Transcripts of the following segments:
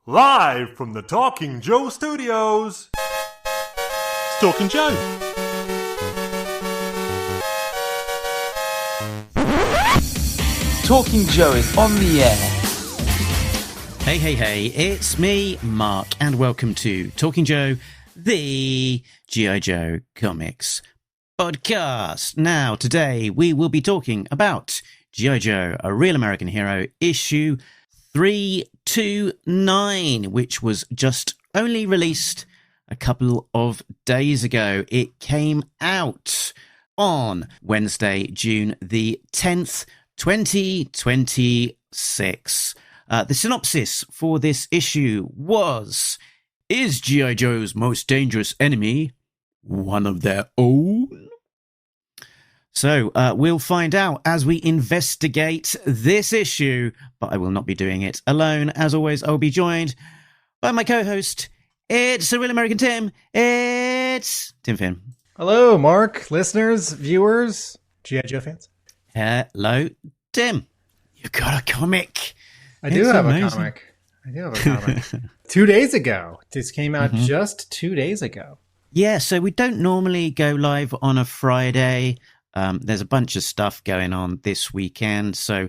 Live from the Talking Joe studios, it's Talking Joe. Talking Joe is on the air. Hey, it's me, Mark, and welcome to Talking Joe, the G.I. Joe Comics podcast. Now, today we will be talking about G.I. Joe, A Real American Hero, issue 329, which was just only released a couple of days ago. It came out on Wednesday, June the 10th, 2026. The synopsis for this issue was, is G.I. Joe's most dangerous enemy one of their own? So we'll find out as we investigate this issue, but I will not be doing it alone. As always, I'll be joined by my co-host. It's a Real American Tim. It's Tim Finn. Hello, Mark, listeners, viewers, G.I. Joe fans. Hello, Tim. You got a comic. I do have a comic. 2 days ago. This came out just 2 days ago. Yeah, so we don't normally go live on a Friday. There's a bunch of stuff going on this weekend, so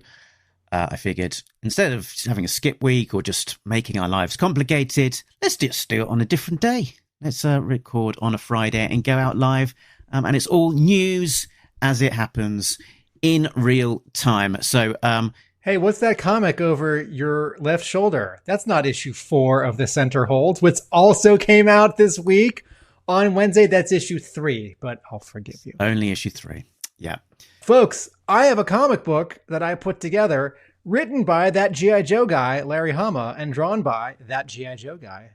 I figured instead of having a skip week or just making our lives complicated, let's just do it on a different day. Let's record on a Friday and go out live, and it's all news as it happens in real time. So, hey, what's that comic over your left shoulder? That's not issue 4 of the Center Holds, which also came out this week on Wednesday. That's issue 3, but I'll forgive you. Only issue 3. Yeah. Folks, I have a comic book that I put together, written by that G.I. Joe guy, Larry Hama, and drawn by that G.I. Joe guy,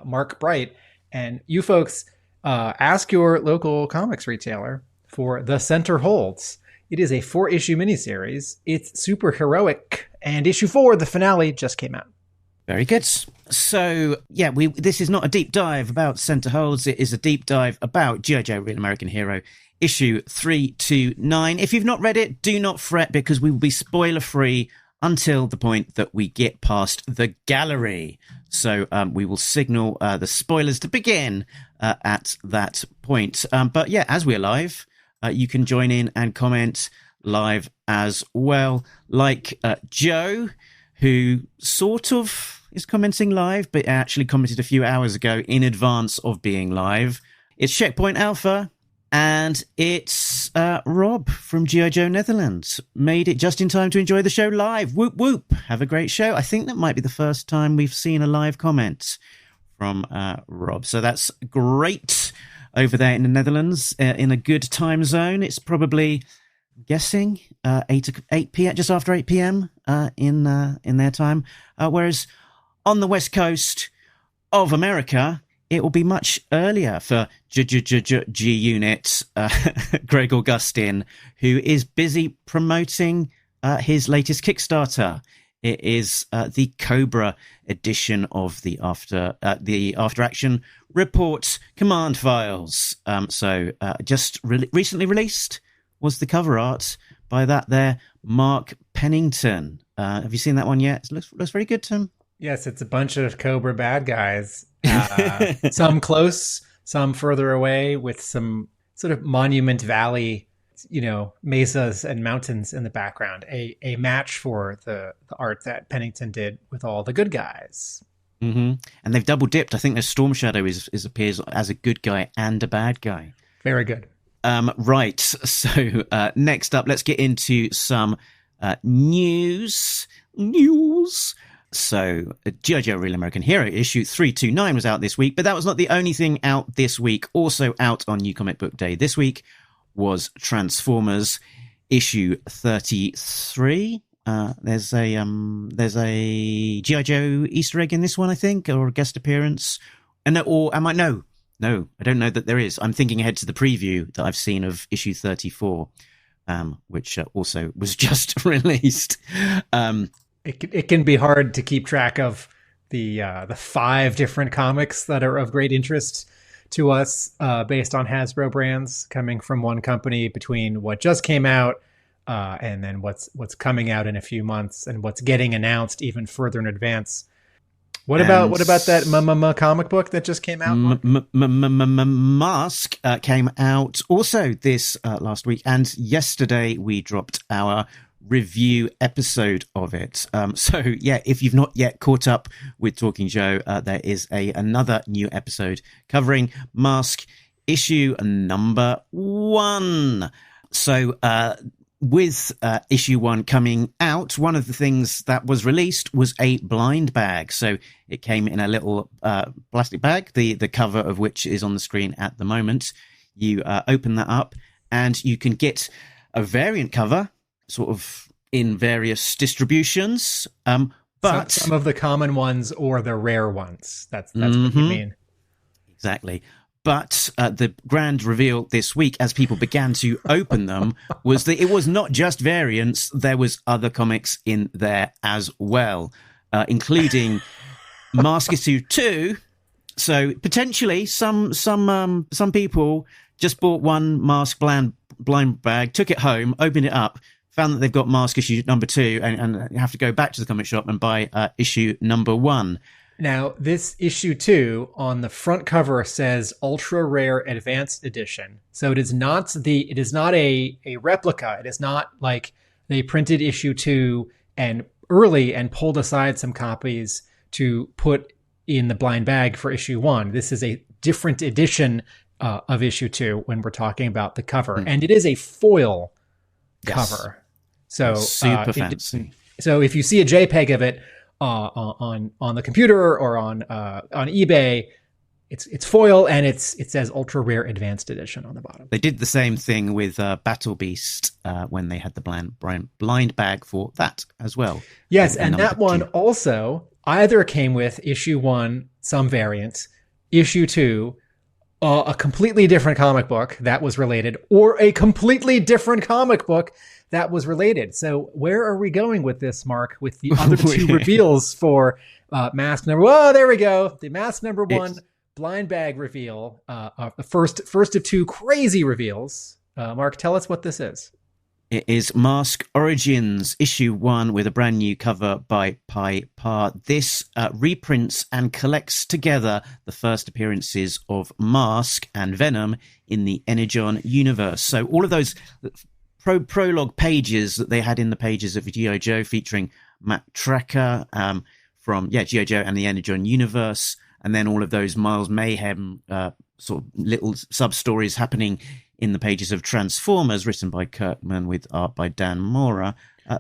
Mark Bright. And you folks, ask your local comics retailer for The Center Holds. It is a 4-issue miniseries. It's super heroic. And issue 4, the finale, just came out. Very good. So, yeah, this is not a deep dive about Center Holds. It is a deep dive about G.I. Joe, Real American Hero, issue 329. If you've not read it, do not fret, because we will be spoiler-free until the point that we get past the gallery. So we will signal the spoilers to begin at that point. But yeah, as we're live, you can join in and comment live as well, like Joe, who sort of is commenting live, but actually commented a few hours ago in advance of being live. It's Checkpoint Alpha, and it's Rob from G.I. Joe Netherlands. Made it just in time to enjoy the show live. Whoop, whoop. Have a great show. I think that might be the first time we've seen a live comment from Rob. So that's great over there in the Netherlands, in a good time zone. It's probably, I'm guessing, 8 p.m., just after 8 p.m. In their time. Whereas on the West Coast of America, it will be much earlier for G-Unit, Greg Augustin, who is busy promoting his latest Kickstarter. It is the Cobra edition of the After Action Report Command Files. Just recently released was the cover art by that there Mark Pennington. Have you seen that one yet? It looks very good, Tim. Yes, it's a bunch of Cobra bad guys. Some close, some further away, with some sort of Monument Valley, mesas and mountains in the background. A match for the art that Pennington did with all the good guys. Mm-hmm. And they've double dipped. I think there's Storm Shadow appears as a good guy and a bad guy. Very good. Right. So next up, let's get into some news. So, G.I. Joe Real American Hero issue 329 was out this week, but that was not the only thing out this week. Also out on New Comic Book Day this week was Transformers issue 33. There's a G.I. Joe Easter egg in this one, I think, or a guest appearance. No, I don't know that there is. I'm thinking ahead to the preview that I've seen of issue 34, which also was just released. It can be hard to keep track of the 5 different comics that are of great interest to us, based on Hasbro brands coming from one company, between what just came out and then what's coming out in a few months and what's getting announced even further in advance. What about that comic book that just came out? Mask came out also this last week, and yesterday we dropped our review episode of it. So yeah, if you've not yet caught up with Talking Joe, there is another new episode covering Mask issue number 1. So with issue 1 coming out, one of the things that was released was a blind bag. So it came in a little plastic bag, the cover of which is on the screen at the moment. You open that up and you can get a variant cover sort of in various distributions. But some of the common ones or the rare ones. That's what you mean. Exactly. But the grand reveal this week, as people began to open them, was that it was not just variants. There was other comics in there as well, including Mask Issue 2. So potentially some people just bought one Mask blind bag, took it home, opened it up, found that they've got Mask Issue number 2, and have to go back to the comic shop and buy issue number 1. Now, this issue 2 on the front cover says Ultra Rare Advanced Edition. So it is not a replica. It is not like they printed issue 2 and pulled aside some copies to put in the blind bag for issue 1. This is a different edition of issue 2 when we're talking about the cover. And it is a foil cover. So super fancy. So if you see a JPEG of it, on the computer or on eBay, it's foil and it says Ultra Rare Advanced Edition on the bottom. They did the same thing with Battle Beast when they had the blind bag for that as well. Yes, and that one also either came with issue 1, some variants, issue 2, a completely different comic book that was related, or a completely different comic book that was related. So where are we going with this, Mark, with the other 2 reveals for Mask number... Oh, there we go. The Mask number 1 blind bag reveal, the first of 2 crazy reveals. Mark, tell us what this is. It is Mask Origins, issue 1, with a brand new cover by Pi Pa. This reprints and collects together the first appearances of Mask and Venom in the Energon universe. So all of those prologue pages that they had in the pages of G.I. Joe featuring Matt Tracker from G.I. Joe and the Energon universe, and then all of those Miles Mayhem sort of little sub-stories happening in the pages of Transformers, written by Kirkman with art by Dan Mora.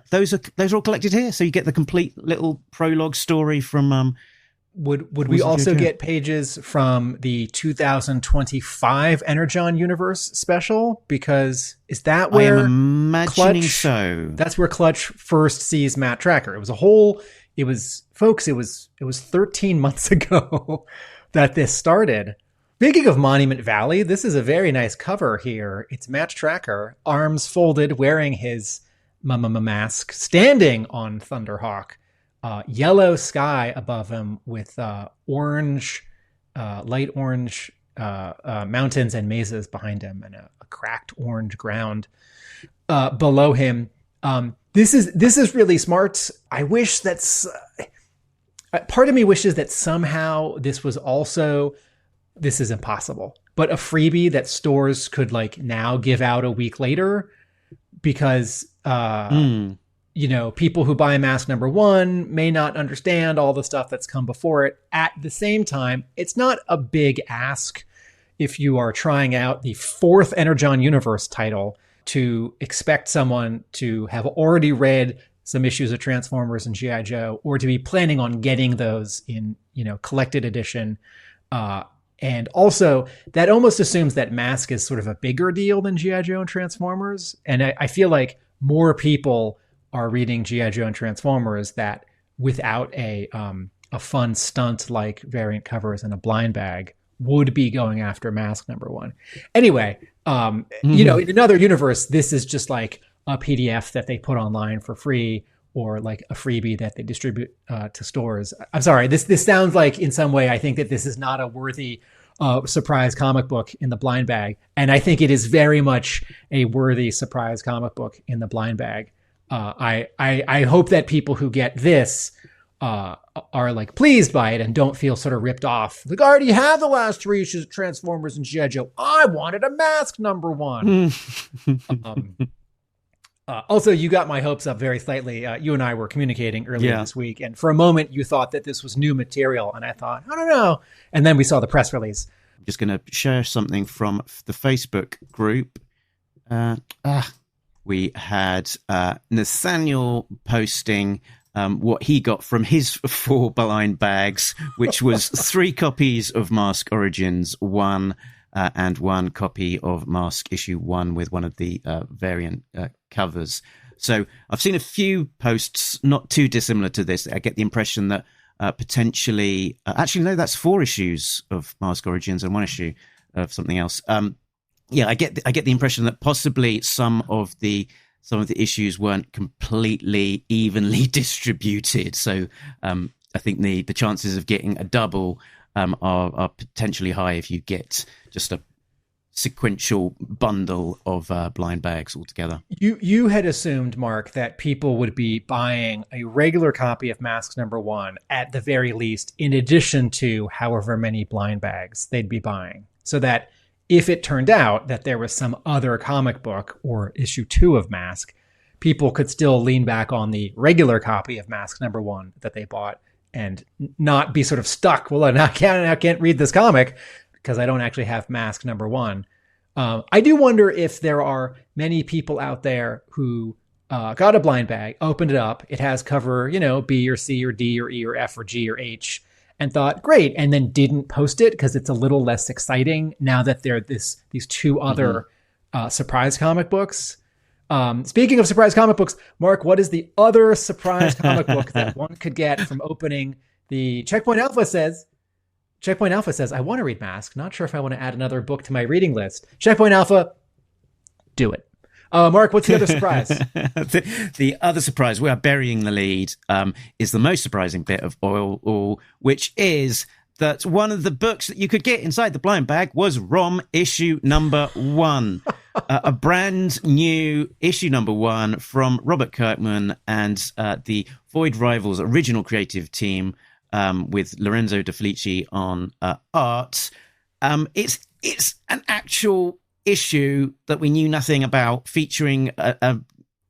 Those are all collected here, so you get the complete little prologue story from... Would we also get pages from the 2025 Energon Universe special? Because is that where I am imagining Clutch, so. That's where Clutch first sees Matt Tracker. It was 13 months ago that this started. Speaking of Monument Valley, this is a very nice cover here. It's Matt Tracker, arms folded, wearing his mask, standing on Thunderhawk. Yellow sky above him with light orange mountains and mesas behind him, and a cracked orange ground below him. This is really smart. I wish that's part of me wishes that somehow this is impossible, but a freebie that stores could now give out a week later, because people who buy Mask number 1 may not understand all the stuff that's come before it. At the same time, it's not a big ask if you are trying out the 4th Energon Universe title to expect someone to have already read some issues of Transformers and G.I. Joe, or to be planning on getting those in, collected edition. And also, that almost assumes that Mask is sort of a bigger deal than G.I. Joe and Transformers. And I feel like more people are reading G.I. Joe and Transformers that without a fun stunt like variant covers and a blind bag would be going after Mask number 1. Anyway, in another universe, this is just like a PDF that they put online for free, or like a freebie that they distribute to stores. I'm sorry, this sounds like in some way I think that this is not a worthy surprise comic book in the blind bag. And I think it is very much a worthy surprise comic book in the blind bag. I hope that people who get this are like pleased by it and don't feel sort of ripped off. Like, I already have the last 3 issues of Transformers and G.I. Joe. I wanted a Mask #1. Also, you got my hopes up very slightly. You and I were communicating earlier this week, and for a moment you thought that this was new material, and I thought, I don't know. And then we saw the press release. I'm just going to share something from the Facebook group. We had Nathaniel posting what he got from his 4 blind bags, which was 3 copies of Mask Origins 1 and 1 copy of Mask issue 1 with one of the variant covers. So I've seen a few posts not too dissimilar to this. I get the impression that potentially, actually, no, that's 4 issues of Mask Origins and 1 issue of something else. I get the impression that possibly some of the issues weren't completely evenly distributed. So I think the chances of getting a double are potentially high if you get just a sequential bundle of blind bags altogether. You had assumed, Mark, that people would be buying a regular copy of Masks #1 at the very least, in addition to however many blind bags they'd be buying, so that if it turned out that there was some other comic book or issue 2 of Mask, people could still lean back on the regular copy of Mask #1 that they bought and not be sort of stuck. Well, I can't read this comic because I don't actually have Mask #1. I do wonder if there are many people out there who got a blind bag, opened it up, it has cover, B or C or D or E or F or G or H, and thought, great, and then didn't post it because it's a little less exciting now that there are these 2 other surprise comic books. Speaking of surprise comic books, Mark, what is the other surprise comic book that one could get from opening the Checkpoint Alpha says, I want to read Mask. Not sure if I want to add another book to my reading list. Checkpoint Alpha, do it. Mark, what's the other surprise? The other surprise, we are burying the lead, is the most surprising bit of All, which is that one of the books that you could get inside the blind bag was ROM issue #1. A brand new issue #1 from Robert Kirkman and the Void Rivals original creative team with Lorenzo De Felici on art. It's an actual issue that we knew nothing about, featuring a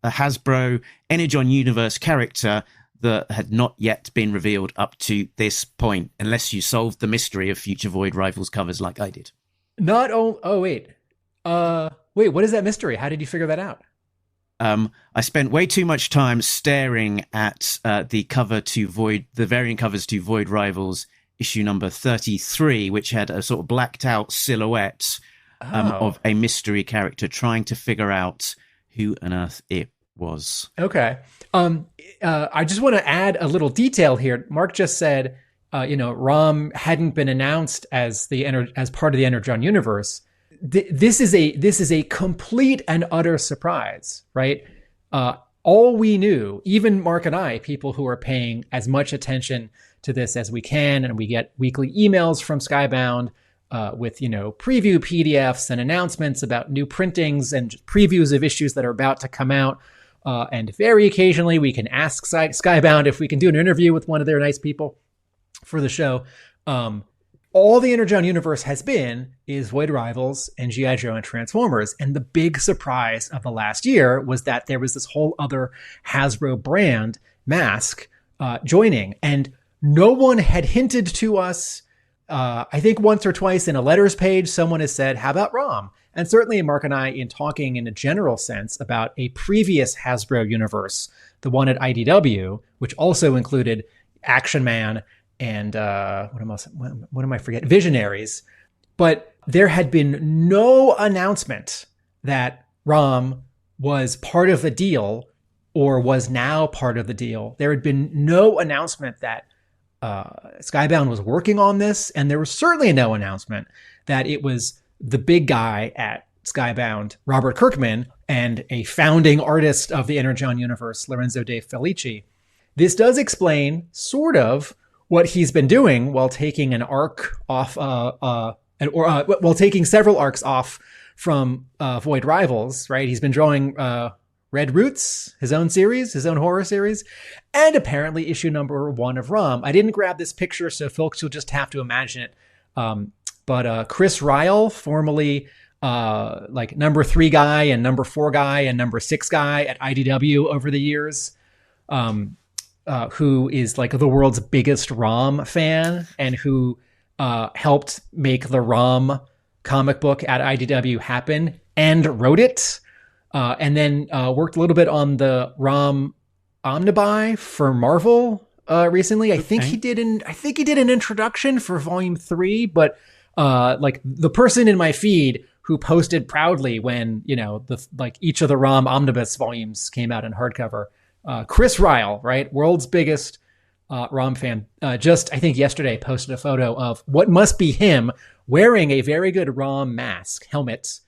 Hasbro Energon Universe character that had not yet been revealed up to this point, unless you solved the mystery of future Void Rivals covers like I did. Wait, what is that mystery? How did you figure that out? I spent way too much time staring at the variant covers to Void Rivals issue number 33, which had a sort of blacked out silhouette of a mystery character, trying to figure out who on earth it was. Okay. I just want to add a little detail here. Mark just said, ROM hadn't been announced as part of the Energon universe. This is a complete and utter surprise, right? All we knew, even Mark and I, people who are paying as much attention to this as we can, and we get weekly emails from Skybound with, preview PDFs and announcements about new printings and previews of issues that are about to come out. And very occasionally we can ask Skybound if we can do an interview with one of their nice people for the show. All the Energon universe has been is Void Rivals and G.I. Joe and Transformers. And the big surprise of the last year was that there was this whole other Hasbro brand, Mask, joining. And no one had hinted to us. I think once or twice in a letters page, someone has said, how about ROM? And certainly Mark and I, in talking in a general sense about a previous Hasbro universe, the one at IDW, which also included Action Man and what am I forgetting? Visionaries. But there had been no announcement that ROM was part of the deal or was now part of the deal. There had been no announcement that Skybound was working on this, and there was certainly no announcement that it was the big guy at Skybound, Robert Kirkman, and a founding artist of the Energon universe, Lorenzo De Felici. This does explain, sort of, what he's been doing while taking an arc off, while taking several arcs off from Void Rivals, right? He's been drawing Red Roots, his own series, his own horror series, and apparently issue number 1 of Rom. I didn't grab this picture, so folks, you'll just have to imagine it. But Chris Ryall, formerly like number 3 guy and number 4 guy and number 6 guy at IDW over the years, who is like the world's biggest Rom fan and who helped make the Rom comic book at IDW happen and wrote it. And then worked a little bit on the Rom Omnibuy for Marvel recently. I think he did an introduction for Volume 3, but like the person in my feed who posted proudly when each of the Rom omnibus volumes came out in hardcover, Chris Ryall, right, world's biggest Rom fan, just I think yesterday posted a photo of what must be him wearing a very good Rom mask helmet.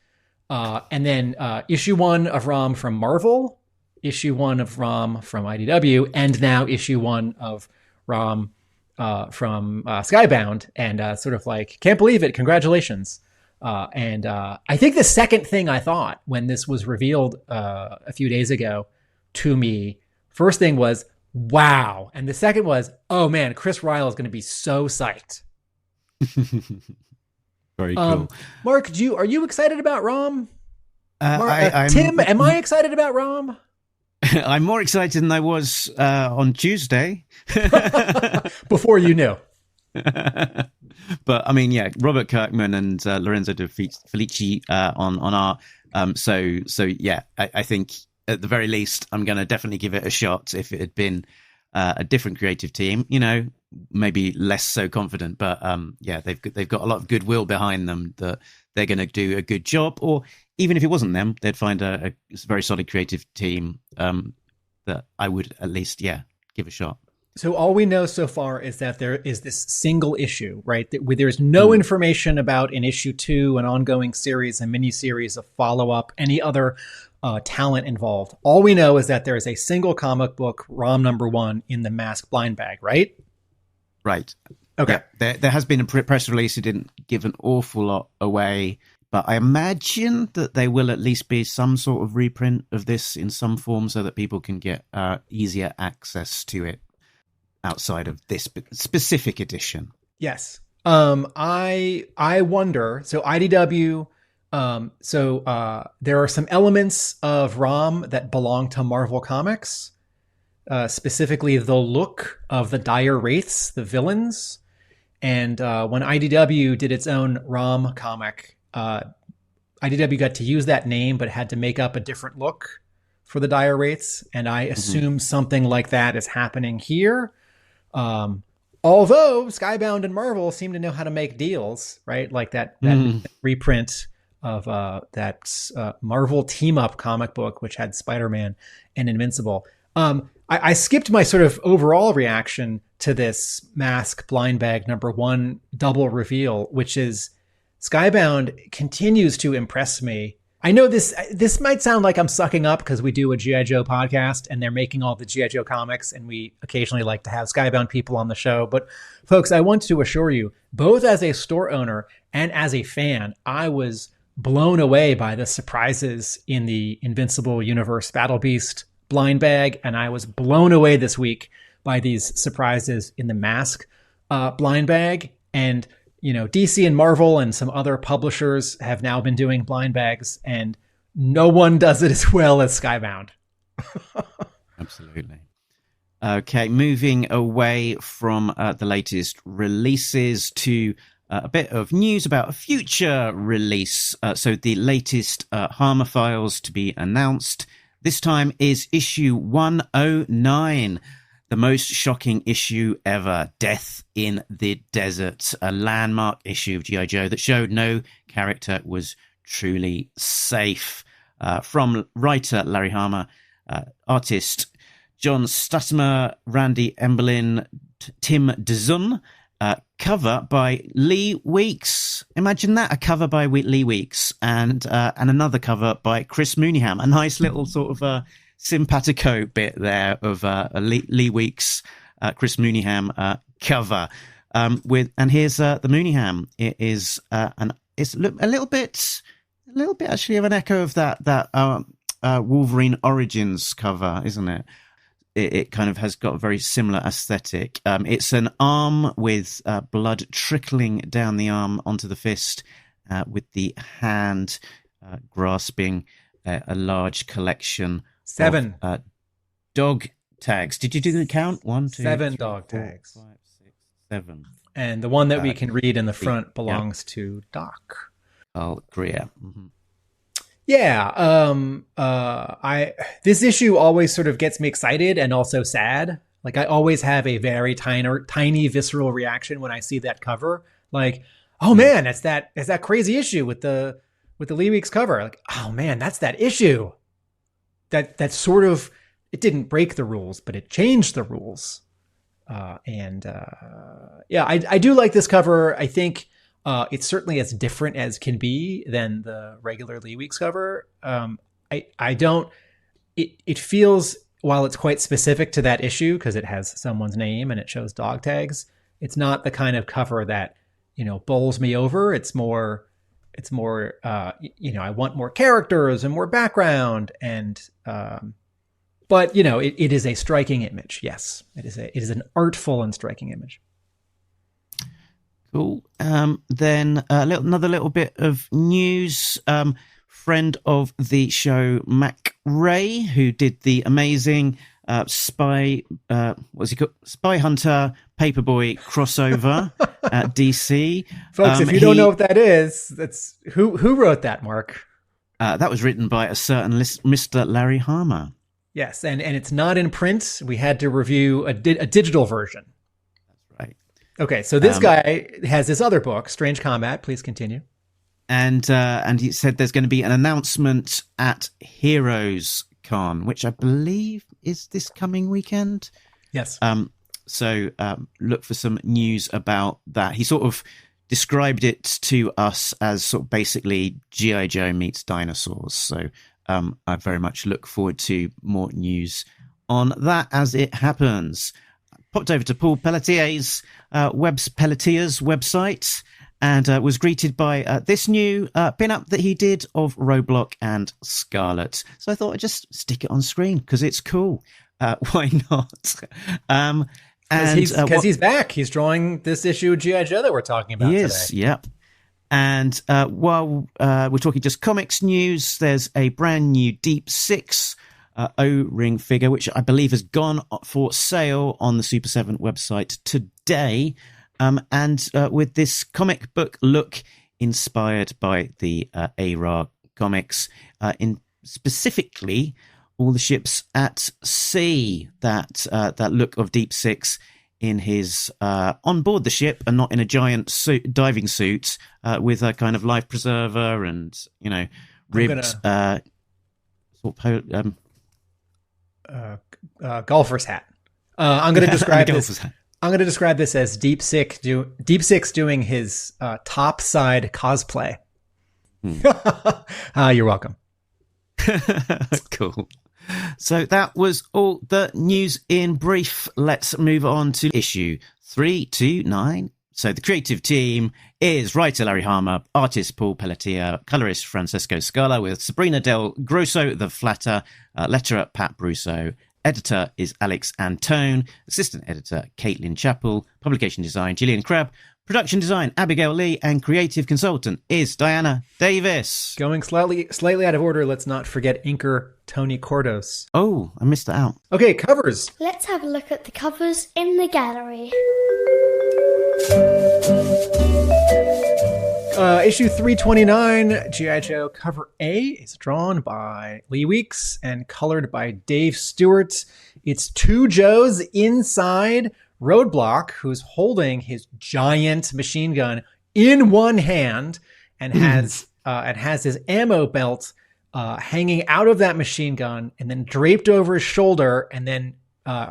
And then issue 1 of Rom from Marvel, issue 1 of Rom from IDW, and now issue 1 of Rom from Skybound. And sort of like, can't believe it. Congratulations. And I think the second thing I thought when this was revealed a few days ago to me, first thing was, wow. And the second was, oh man, Chris Ryall is going to be so psyched. Very cool. Mark, are you excited about Rom? I'm Tim, am I excited about Rom? I'm more excited than I was on Tuesday. Before you knew. But I mean, yeah, Robert Kirkman and Lorenzo De Felici on our. So yeah, I think at the very least, I'm going to definitely give it a shot. If it had been a different creative team, maybe less so confident, but yeah, they've got a lot of goodwill behind them that they're going to do a good job. Or even if it wasn't them, they'd find a very solid creative team that I would at least, give a shot. So all we know so far is that there is this single issue, right? There's no information about an issue 2, an ongoing series, a mini-series, a follow-up, any other talent involved. All we know is that there is a single comic book, Rom number 1, in the Mask blind bag, right? Right. Okay. Yeah, there has been a press release. It didn't give an awful lot away, but I imagine that there will at least be some sort of reprint of this in some form so that people can get easier access to it outside of this specific edition. Yes. I wonder, so IDW, there are some elements of Rom that belong to Marvel Comics, specifically the look of the dire wraiths, the villains. And when IDW did its own Rom comic, IDW got to use that name, but had to make up a different look for the dire wraiths. And I assume something like that is happening here. Although Skybound and Marvel seem to know how to make deals, right? Like that reprint of that Marvel team-up comic book, which had Spider-Man and Invincible. I skipped my sort of overall reaction to this Mask blind bag number 1 double reveal, which is Skybound continues to impress me. I know this might sound like I'm sucking up because we do a G.I. Joe podcast and they're making all the G.I. Joe comics and we occasionally like to have Skybound people on the show. But folks, I want to assure you, both as a store owner and as a fan, I was blown away by the surprises in the Invincible Universe Battle Beast blind bag. And I was blown away this week by these surprises in the Mask blind bag. And DC and Marvel and some other publishers have now been doing blind bags, and no one does it as well as Skybound. Absolutely. Okay, moving away from the latest releases to a bit of news about a future release. So the latest Hama files to be announced this time is issue 109. The most shocking issue ever, Death in the Desert, a landmark issue of G.I. Joe that showed no character was truly safe. From writer Larry Hama, artist John Stuttimer, Randy Emberlin, Tim DeZun, cover by Lee Weeks. Imagine that, a cover by Lee Weeks, and another cover by Chris Mooneyham. A nice little sort of simpatico bit there of Lee Weeks, Chris Mooneyham cover. And here's the Mooneyham. It is it's a little bit actually of an echo of that Wolverine Origins cover, isn't it? It kind of has got a very similar aesthetic. It's an arm with blood trickling down the arm onto the fist, with the hand grasping a large collection 7 of dog tags. Did you do the count? 1, 2, 7 3, dog 4, tags. 5, 6, 7. And the one that we can read in the front belongs to Doc. Oh, Greer. Mm-hmm. Yeah, this issue always sort of gets me excited and also sad. Like, I always have a very tiny visceral reaction when I see that cover. Like, oh man, it's that crazy issue with the Lee Weeks cover. Like, oh man, that's that issue. That sort of, it didn't break the rules, but it changed the rules. I do like this cover. I think it's certainly as different as can be than the regular Lee Weeks cover. It feels, while it's quite specific to that issue because it has someone's name and it shows dog tags, it's not the kind of cover that, bowls me over. It's more, I want more characters and more background but it is a striking image. Yes, it is an artful and striking image. Cool. Then another little bit of news. Friend of the show, Mac Ray, who did the amazing Spy Hunter Paperboy crossover at DC. Folks, if you don't know what that is, that's who wrote that, Mark? That was written by a certain Mr. Larry Hama. Yes, and it's not in print. We had to review a digital version. That's right. Okay, so this guy has this other book, Strange Combat. Please continue. And he said there's going to be an announcement at Heroes Con, which I believe is this coming weekend. Yes. So look for some news about that. He sort of described it to us as sort of basically G.I. Joe meets dinosaurs. So I very much look forward to more news on that as it happens. Popped over to Paul Pelletier's website and was greeted by this new pin-up that he did of Roblox and Scarlet. So I thought I'd just stick it on screen because it's cool. Why not? Because he's back. He's drawing this issue of G.I. Joe that we're talking about today. Yep. And while we're talking just comics news, there's a brand new Deep Six O-ring figure, which I believe has gone for sale on the Super 7 website today. And with this comic book look inspired by the ARAH comics, in specifically all the ships at sea, that look of Deep Six in his on board the ship and not in a giant diving suit with a kind of life preserver and ribbed golfer's hat. I'm going to describe this. I'm going to describe this as Deep Six doing his topside cosplay. You're welcome. Cool. So that was all the news in brief. Let's move on to issue 329. So the creative team is writer Larry Hama, artist Paul Pelletier, colorist Francesco Segala, with Sabrina del Grosso, the flatter, letterer Pat Brousseau, editor is Alex Antone, assistant editor Caitlin Chappell, publication design Jillian Crab, production design Abigail Lee, and creative consultant is Diana Davis. Going slightly out of order, let's not forget inker Tony Kordos. Oh, I missed that out. Okay, covers. Let's have a look at the covers in the gallery. Issue 329, G.I. Joe cover A is drawn by Lee Weeks and colored by Dave Stewart. It's two Joes inside Roadblock, who's holding his giant machine gun in one hand and has his ammo belt hanging out of that machine gun and then draped over his shoulder, and then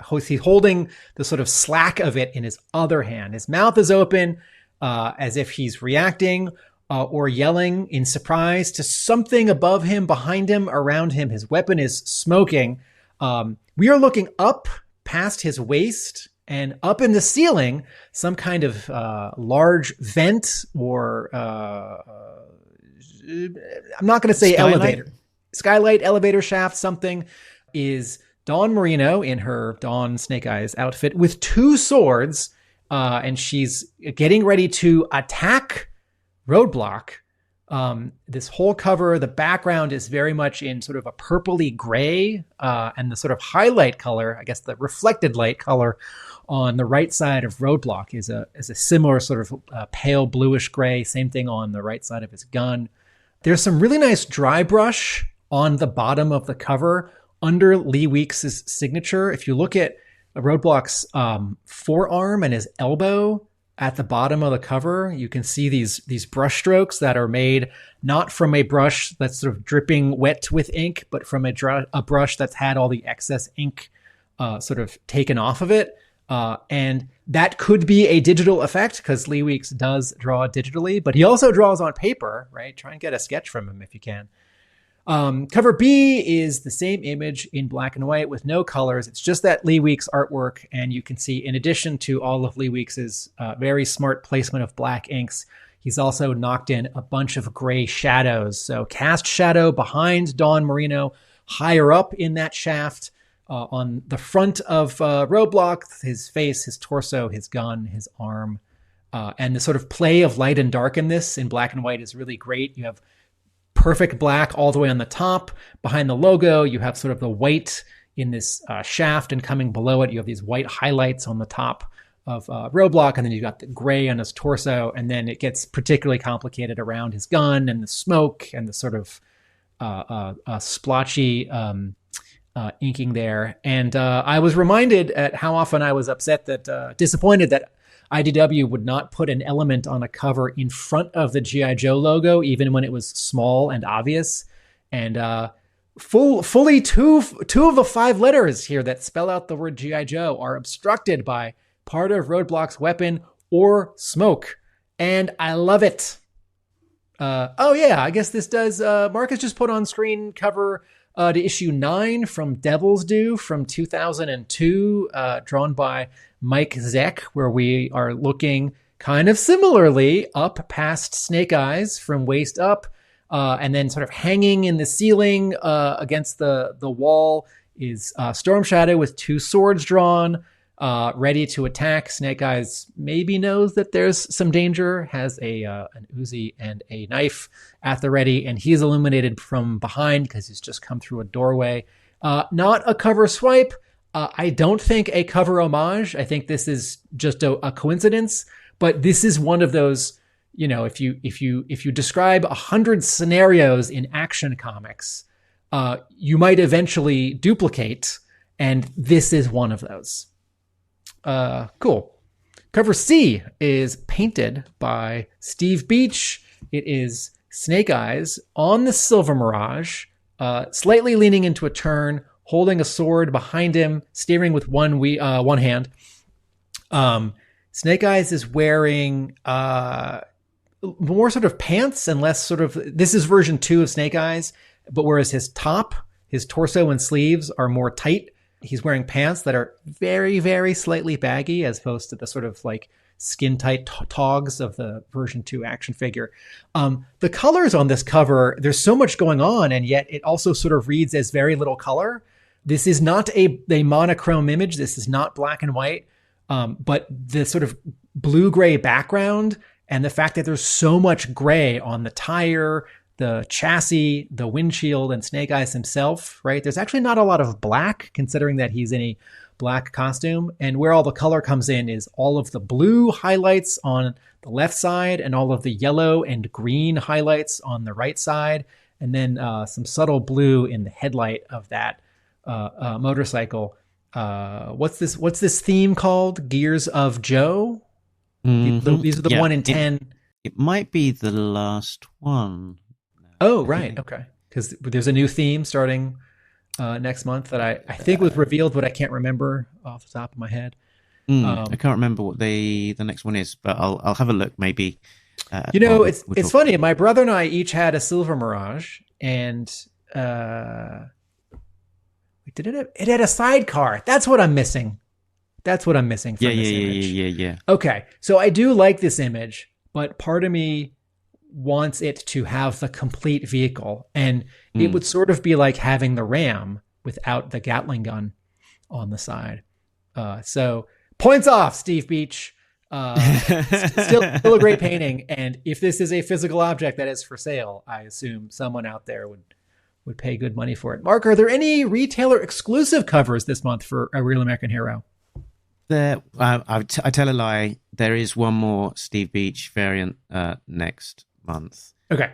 he's holding the sort of slack of it in his other hand. His mouth is open as if he's reacting or yelling in surprise to something above him, behind him, around him. His weapon is smoking. We are looking up past his waist, and up in the ceiling, some kind of large vent or I'm not going to say skylight? elevator. skylight, elevator shaft, something, is Dawn Marino in her Dawn Snake Eyes outfit with 2 swords. And she's getting ready to attack Roadblock. This whole cover, the background is very much in sort of a purpley gray, and the sort of highlight color, I guess the reflected light color on the right side of Roadblock is a similar sort of pale bluish gray. Same thing on the right side of his gun. There's some really nice dry brush on the bottom of the cover under Lee Weeks' signature. If you look at Roadblock's forearm and his elbow at the bottom of the cover, you can see these brush strokes that are made not from a brush that's sort of dripping wet with ink, but from a brush that's had all the excess ink sort of taken off of it. And that could be a digital effect because Lee Weeks does draw digitally, but he also draws on paper, right? Try and get a sketch from him if you can. Cover B is the same image in black and white with no colors. It's just that Lee Weeks artwork. And you can see, in addition to all of Lee Weeks's very smart placement of black inks, he's also knocked in a bunch of gray shadows. So cast shadow behind Dawn Marino, higher up in that shaft, on the front of Roadblock, his face, his torso, his gun, his arm. And the sort of play of light and dark in this in black and white is really great. You have perfect black all the way on the top. Behind the logo, you have sort of the white in this shaft, and coming below it, you have these white highlights on the top of Roadblock, and then you've got the gray on his torso, and then it gets particularly complicated around his gun and the smoke and the sort of splotchy inking there. And I was reminded at how often I was upset that disappointed that IDW would not put an element on a cover in front of the G.I. Joe logo, even when it was small and obvious. And fully two of the 5 letters here that spell out the word G.I. Joe are obstructed by part of Roadblock's weapon or smoke. And I love it. I guess this does. Marcus just put on screen cover to issue 9 from Devil's Due from 2002, drawn by Mike Zeck, where we are looking kind of similarly up past Snake Eyes from waist up, and then sort of hanging in the ceiling against the wall is Storm Shadow with 2 swords drawn, ready to attack. Snake Eyes maybe knows that there's some danger, has an Uzi and a knife at the ready, and he's illuminated from behind because he's just come through a doorway. Not a cover swipe. I don't think a cover homage. I think this is just a coincidence, but this is one of those, if you describe 100 scenarios in Action Comics, you might eventually duplicate, and this is one of those. Cool. Cover C is painted by Steve Beach. It is Snake Eyes on the Silver Mirage, slightly leaning into a turn, holding a sword behind him, steering with one hand. Snake Eyes is wearing more sort of pants and less sort of... This is version 2 of Snake Eyes, but whereas his torso and sleeves are more tight, he's wearing pants that are very, very slightly baggy as opposed to the sort of like skin-tight togs of the version 2 action figure. The colors on this cover, there's so much going on, and yet it also sort of reads as very little color. This is not a monochrome image. This is not black and white. But the sort of blue-gray background and the fact that there's so much gray on the tire, the chassis, the windshield, and Snake Eyes himself, right? There's actually not a lot of black, considering that he's in a black costume. And where all the color comes in is all of the blue highlights on the left side and all of the yellow and green highlights on the right side. And then some subtle blue in the headlight of that motorcycle. What's this theme called? Gears of Joe? Mm-hmm. These are the 1 in 10. It might be the last one. Oh, right. Okay. Because there's a new theme starting next month that I think was revealed, but I can't remember off the top of my head. I can't remember what the next one is, but I'll have a look maybe. It's funny. My brother and I each had a Silver Mirage, and it had a sidecar. That's what I'm missing. From this image. Yeah. Okay, so I do like this image, but part of me wants it to have the complete vehicle. And it would sort of be like having the Ram without the Gatling gun on the side. So points off, Steve Beach. Still a great painting. And if this is a physical object that is for sale, I assume someone out there would pay good money for it. Mark, are there any retailer exclusive covers this month for A Real American Hero? I tell a lie. There is one more Steve Beach variant next month. Okay.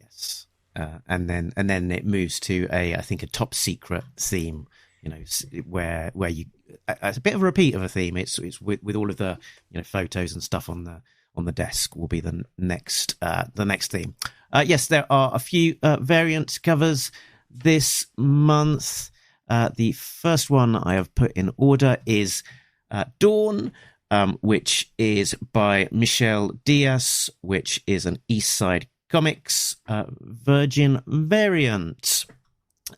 Yes. And then it moves to I think a top secret theme. Where you it's a bit of a repeat of a theme. It's with all of the photos and stuff on the desk will be the next theme. Yes, there are a few variant covers this month. The first one I have put in order is Dawn, which is by Michelle Diaz, which is an East Side Comics Virgin variant.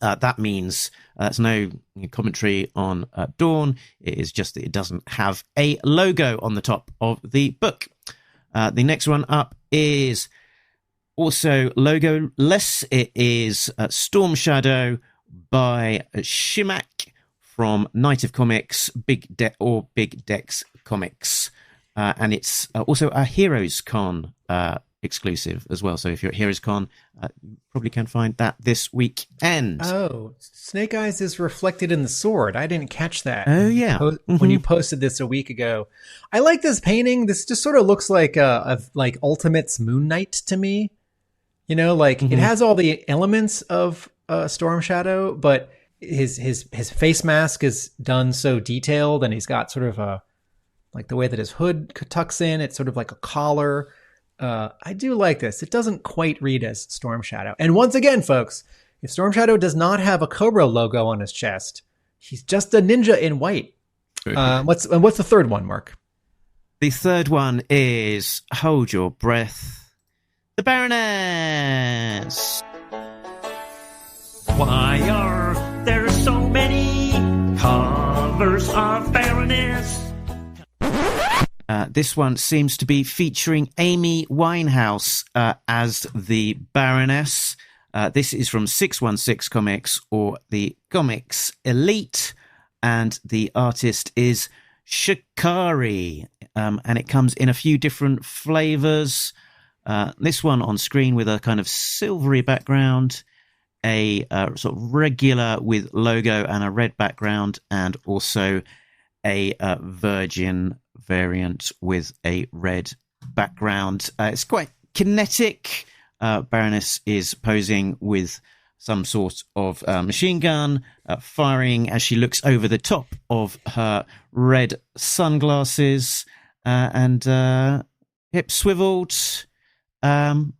That means that's no commentary on Dawn. It is just that it doesn't have a logo on the top of the book. The next one up is also logo-less. It is Storm Shadow by Shimak from Night of Comics, Big Dex Comics. And it's also a Heroes Con exclusive as well. So if you're at Heroes Con, you probably can find that this weekend. Oh, Snake Eyes is reflected in the sword. I didn't catch that. Oh, yeah. When you posted this a week ago. I like this painting. This just sort of looks like like Ultimate's Moon Knight to me. It has all the elements of Storm Shadow, but his face mask is done so detailed, and he's got sort of like the way that his hood tucks in. It's sort of like a collar. I do like this. It doesn't quite read as Storm Shadow. And once again, folks, if Storm Shadow does not have a Cobra logo on his chest, he's just a ninja in white. What's the third one, Mark? The third one is Hold Your Breath, the Baroness. Why are there so many covers of Baroness? This one seems to be featuring Amy Winehouse as the Baroness. This is from 616 Comics, or the Comics Elite, and the artist is Shikari, and it comes in a few different flavors. This one on screen with a kind of silvery background, a sort of regular with logo and a red background, and also a Virgin variant with a red background. It's quite kinetic. Baroness is posing with some sort of machine gun, firing as she looks over the top of her red sunglasses, and hips swiveled. On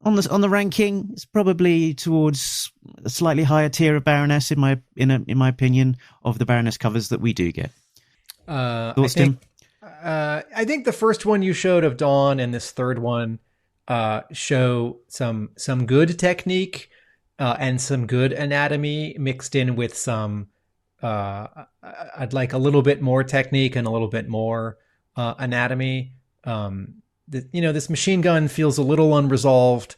the ranking, it's probably towards a slightly higher tier of Baroness in my opinion of the Baroness covers that we do get. Thoughts, Tim? I think the first one you showed of Dawn and this third one show some good technique and some good anatomy mixed in with some I'd like a little bit more technique and a little bit more anatomy. This machine gun feels a little unresolved.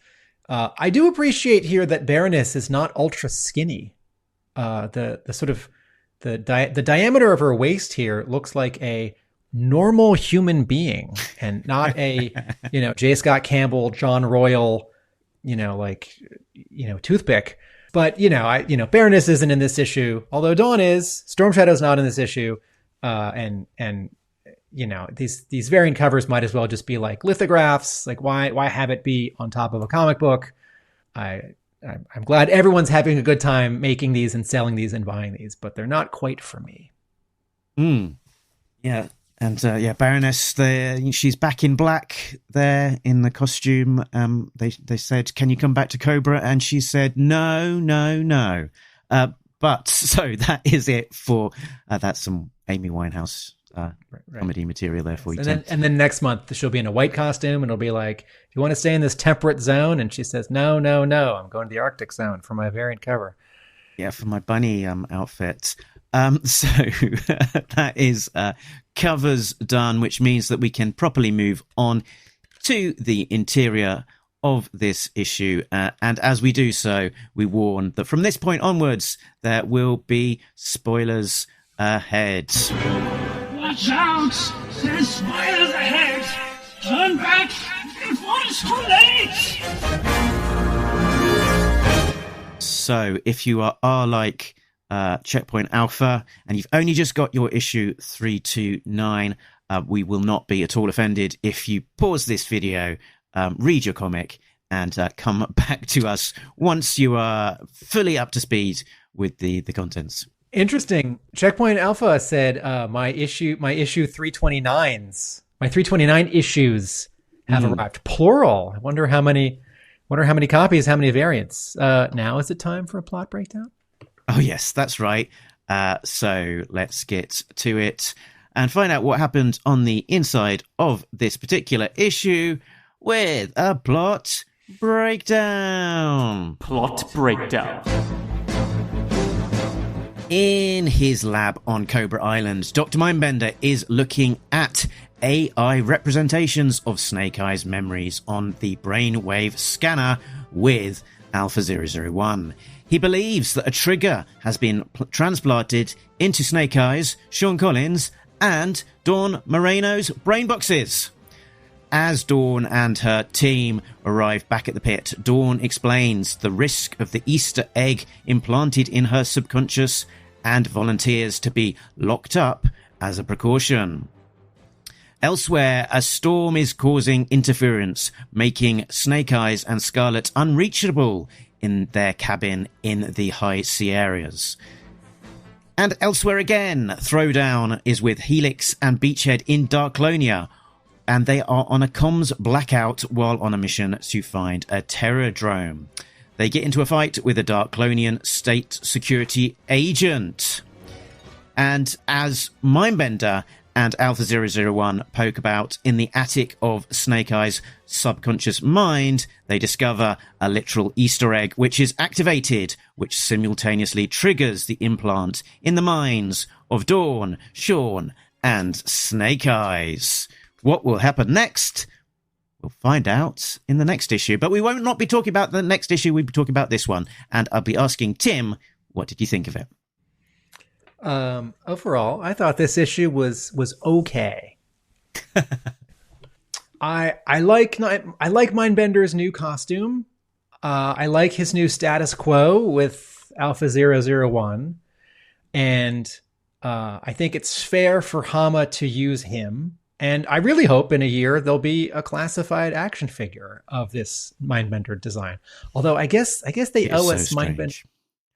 I do appreciate here that Baroness is not ultra skinny. The sort of the diameter of her waist here looks like a normal human being, and not a J. Scott Campbell, John Royal, toothpick. But Baroness isn't in this issue, although Dawn is. Storm Shadow's not in this issue, and these variant covers might as well just be like lithographs. Like why have it be on top of a comic book? I'm glad everyone's having a good time making these and selling these and buying these, but they're not quite for me. Yeah. And Baroness, she's back in black there in the costume. They said, "Can you come back to Cobra?" And she said, "No." But so that is it for that's some Amy Winehouse comedy material there for you. And then next month she'll be in a white costume, and it'll be like, "Do you want to stay in this temperate zone?" And she says, "No. I'm going to the Arctic zone for my variant cover." Yeah, for my bunny outfit. So that is covers done, which means that we can properly move on to the interior of this issue. And as we do so, we warn that from this point onwards, there will be spoilers ahead. Watch out! There's spoilers ahead! Turn back before it's too late! So if you are like Checkpoint Alpha and you've only just got your issue 329, we will not be at all offended if you pause this video, read your comic, and come back to us once you are fully up to speed with the contents. Interesting. Checkpoint Alpha said my issue 329s, my 329 issues have arrived. Plural. I wonder how many copies, how many variants. Now is it time for a plot breakdown? Oh yes, that's right. So let's get to it and find out what happened on the inside of this particular issue with a plot breakdown. Plot breakdown. In his lab on Cobra Island, Dr. Mindbender is looking at AI representations of Snake Eye's memories on the brainwave scanner with Alpha 001. He believes that a trigger has been transplanted into Snake Eyes, Sean Collins, and Dawn Moreno's brain boxes. As Dawn and her team arrive back at the pit, Dawn explains the risk of the Easter egg implanted in her subconscious and volunteers to be locked up as a precaution. Elsewhere, a storm is causing interference, making Snake Eyes and Scarlet unreachable in their cabin in the high Sierras. And elsewhere again, Throwdown is with Helix and Beachhead in Darklonia, and they are on a comms blackout while on a mission to find a terrordrome. They get into a fight with a Darklonian state security agent. And as Mindbender and Alpha 001 poke about in the attic of Snake Eye's subconscious mind, they discover a literal Easter egg which is activated, which simultaneously triggers the implant in the minds of Dawn, Sean, and Snake Eyes. What will happen next? We'll find out in the next issue. But we won't not be talking about the next issue, we'll be talking about this one. And I'll be asking Tim, what did you think of it? Overall, I thought this issue was okay. I like Mindbender's new costume. I like his new status quo with Alpha 001. And I think it's fair for Hama to use him. And I really hope in a year there'll be a classified action figure of this Mindbender design. Although I guess they owe us Mindbender.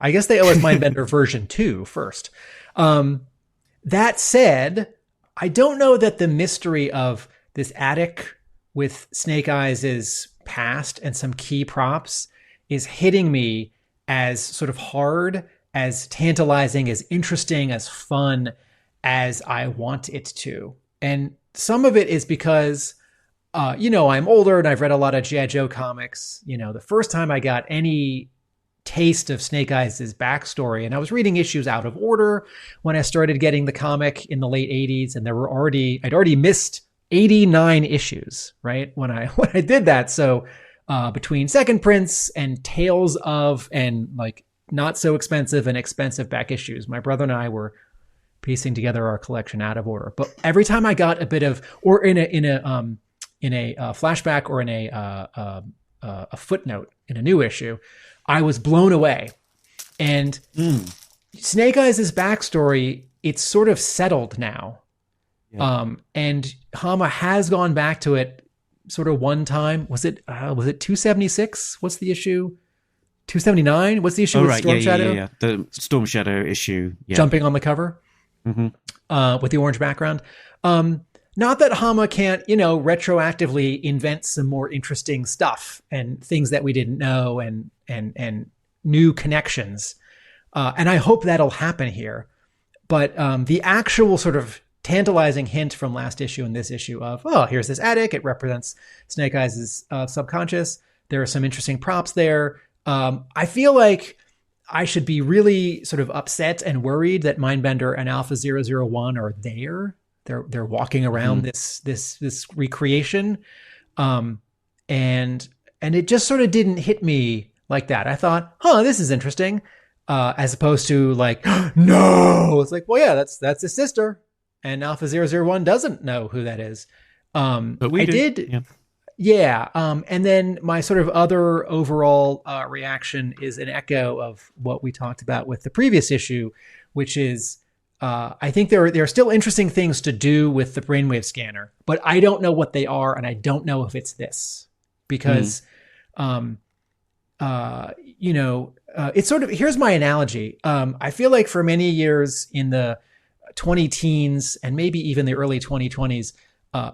I guess they owe us Mindbender version 2 first. That said, I don't know that the mystery of this attic with Snake Eyes' past and some key props is hitting me as sort of hard, as tantalizing, as interesting, as fun as I want it to. And some of it is because, I'm older and I've read a lot of G.I. Joe comics. The first time I got any taste of Snake Eyes' backstory, and I was reading issues out of order when I started getting the comic in the late 80s, and I'd already missed 89 issues, right? When I did that. So between second prints and tales of and like not so expensive and expensive back issues, my brother and I were piecing together our collection out of order. But every time I got a bit of, or in a flashback or in a footnote in a new issue, I was blown away. And Snake Eyes' backstory, it's sort of settled now. Yeah. And Hama has gone back to it sort of one time. Was it 276? What's the issue? 279? What's the issue with Storm Shadow? Yeah. The Storm Shadow issue. Yeah. Jumping on the cover with the orange background. Not that Hama can't, retroactively invent some more interesting stuff and things that we didn't know and new connections. And I hope that'll happen here. But the actual sort of tantalizing hint from last issue and this issue of, here's this attic. It represents Snake Eyes' subconscious. There are some interesting props there. I feel like I should be really sort of upset and worried that Mindbender and Alpha 001 are there. They're walking around this recreation. And it just sort of didn't hit me like that. I thought, this is interesting. As opposed to like, no, it's like, well, yeah, that's his sister. And Alpha 001 doesn't know who that is. But we did. Yeah. Yeah. And then my sort of other overall reaction is an echo of what we talked about with the previous issue, which is I think there are still interesting things to do with the brainwave scanner, but I don't know what they are, and I don't know if it's this because, it's sort of, here's my analogy. I feel like for many years in the 20-teens and maybe even the early 2020s,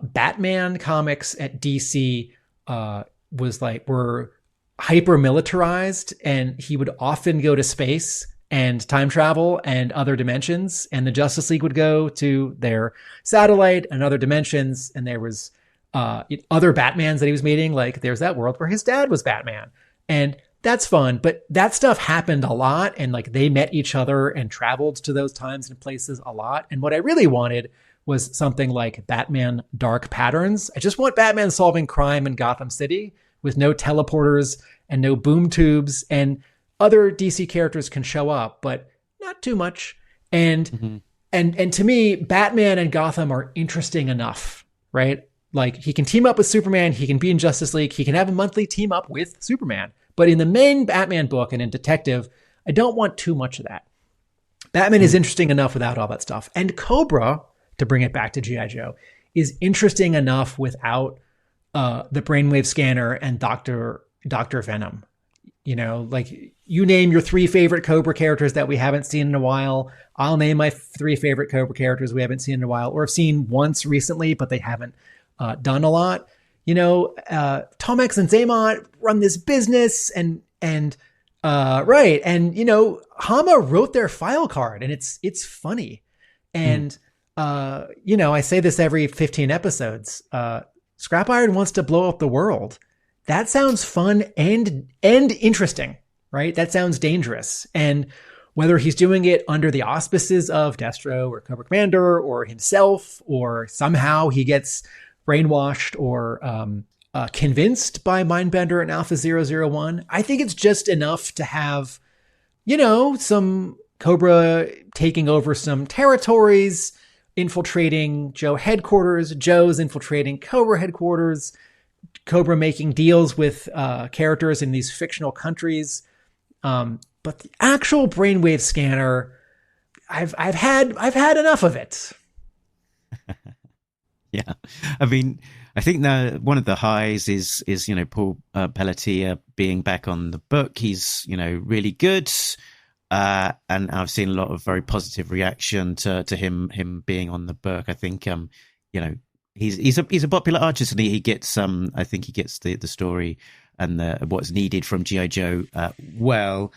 Batman comics at DC were hyper militarized, and he would often go to space and time travel and other dimensions, and the Justice League would go to their satellite and other dimensions, and there was other Batmans that he was meeting. Like there's that world where his dad was Batman, and that's fun, but that stuff happened a lot, and like they met each other and traveled to those times and places a lot. And what I really wanted was something like Batman Dark Patterns. I just want Batman solving crime in Gotham City with no teleporters and no boom tubes, and other DC characters can show up, but not too much. And and to me, Batman and Gotham are interesting enough, right? Like he can team up with Superman, he can be in Justice League, he can have a monthly team up with Superman. But in the main Batman book and in Detective, I don't want too much of that. Batman is interesting enough without all that stuff. And Cobra, to bring it back to G.I. Joe, is interesting enough without the brainwave scanner and Dr. Venom. You know, like you name your 3 favorite Cobra characters that we haven't seen in a while. I'll name my 3 favorite Cobra characters we haven't seen in a while, or have seen once recently, but they haven't done a lot. You know, Tomex and Zaymont run this business and right. And, you know, Hama wrote their file card, and it's funny. And, you know, I say this every 15 episodes, Scrap Iron wants to blow up the world. That sounds fun and interesting, right? That sounds dangerous. And whether he's doing it under the auspices of Destro or Cobra Commander or himself, or somehow he gets brainwashed or convinced by Mindbender and Alpha 001, I think it's just enough to have, you know, some Cobra taking over some territories, infiltrating Joe headquarters, Joe's infiltrating Cobra headquarters, Cobra making deals with characters in these fictional countries. But the actual brainwave scanner, I've had enough of it. Yeah, I mean, I think one of the highs is you know, Paul Pelletier being back on the book. He's, you know, really good, and I've seen a lot of very positive reaction to him being on the book. I think you know, he's a popular artist, and he gets I think he gets the story and what's needed from G.I. Joe well.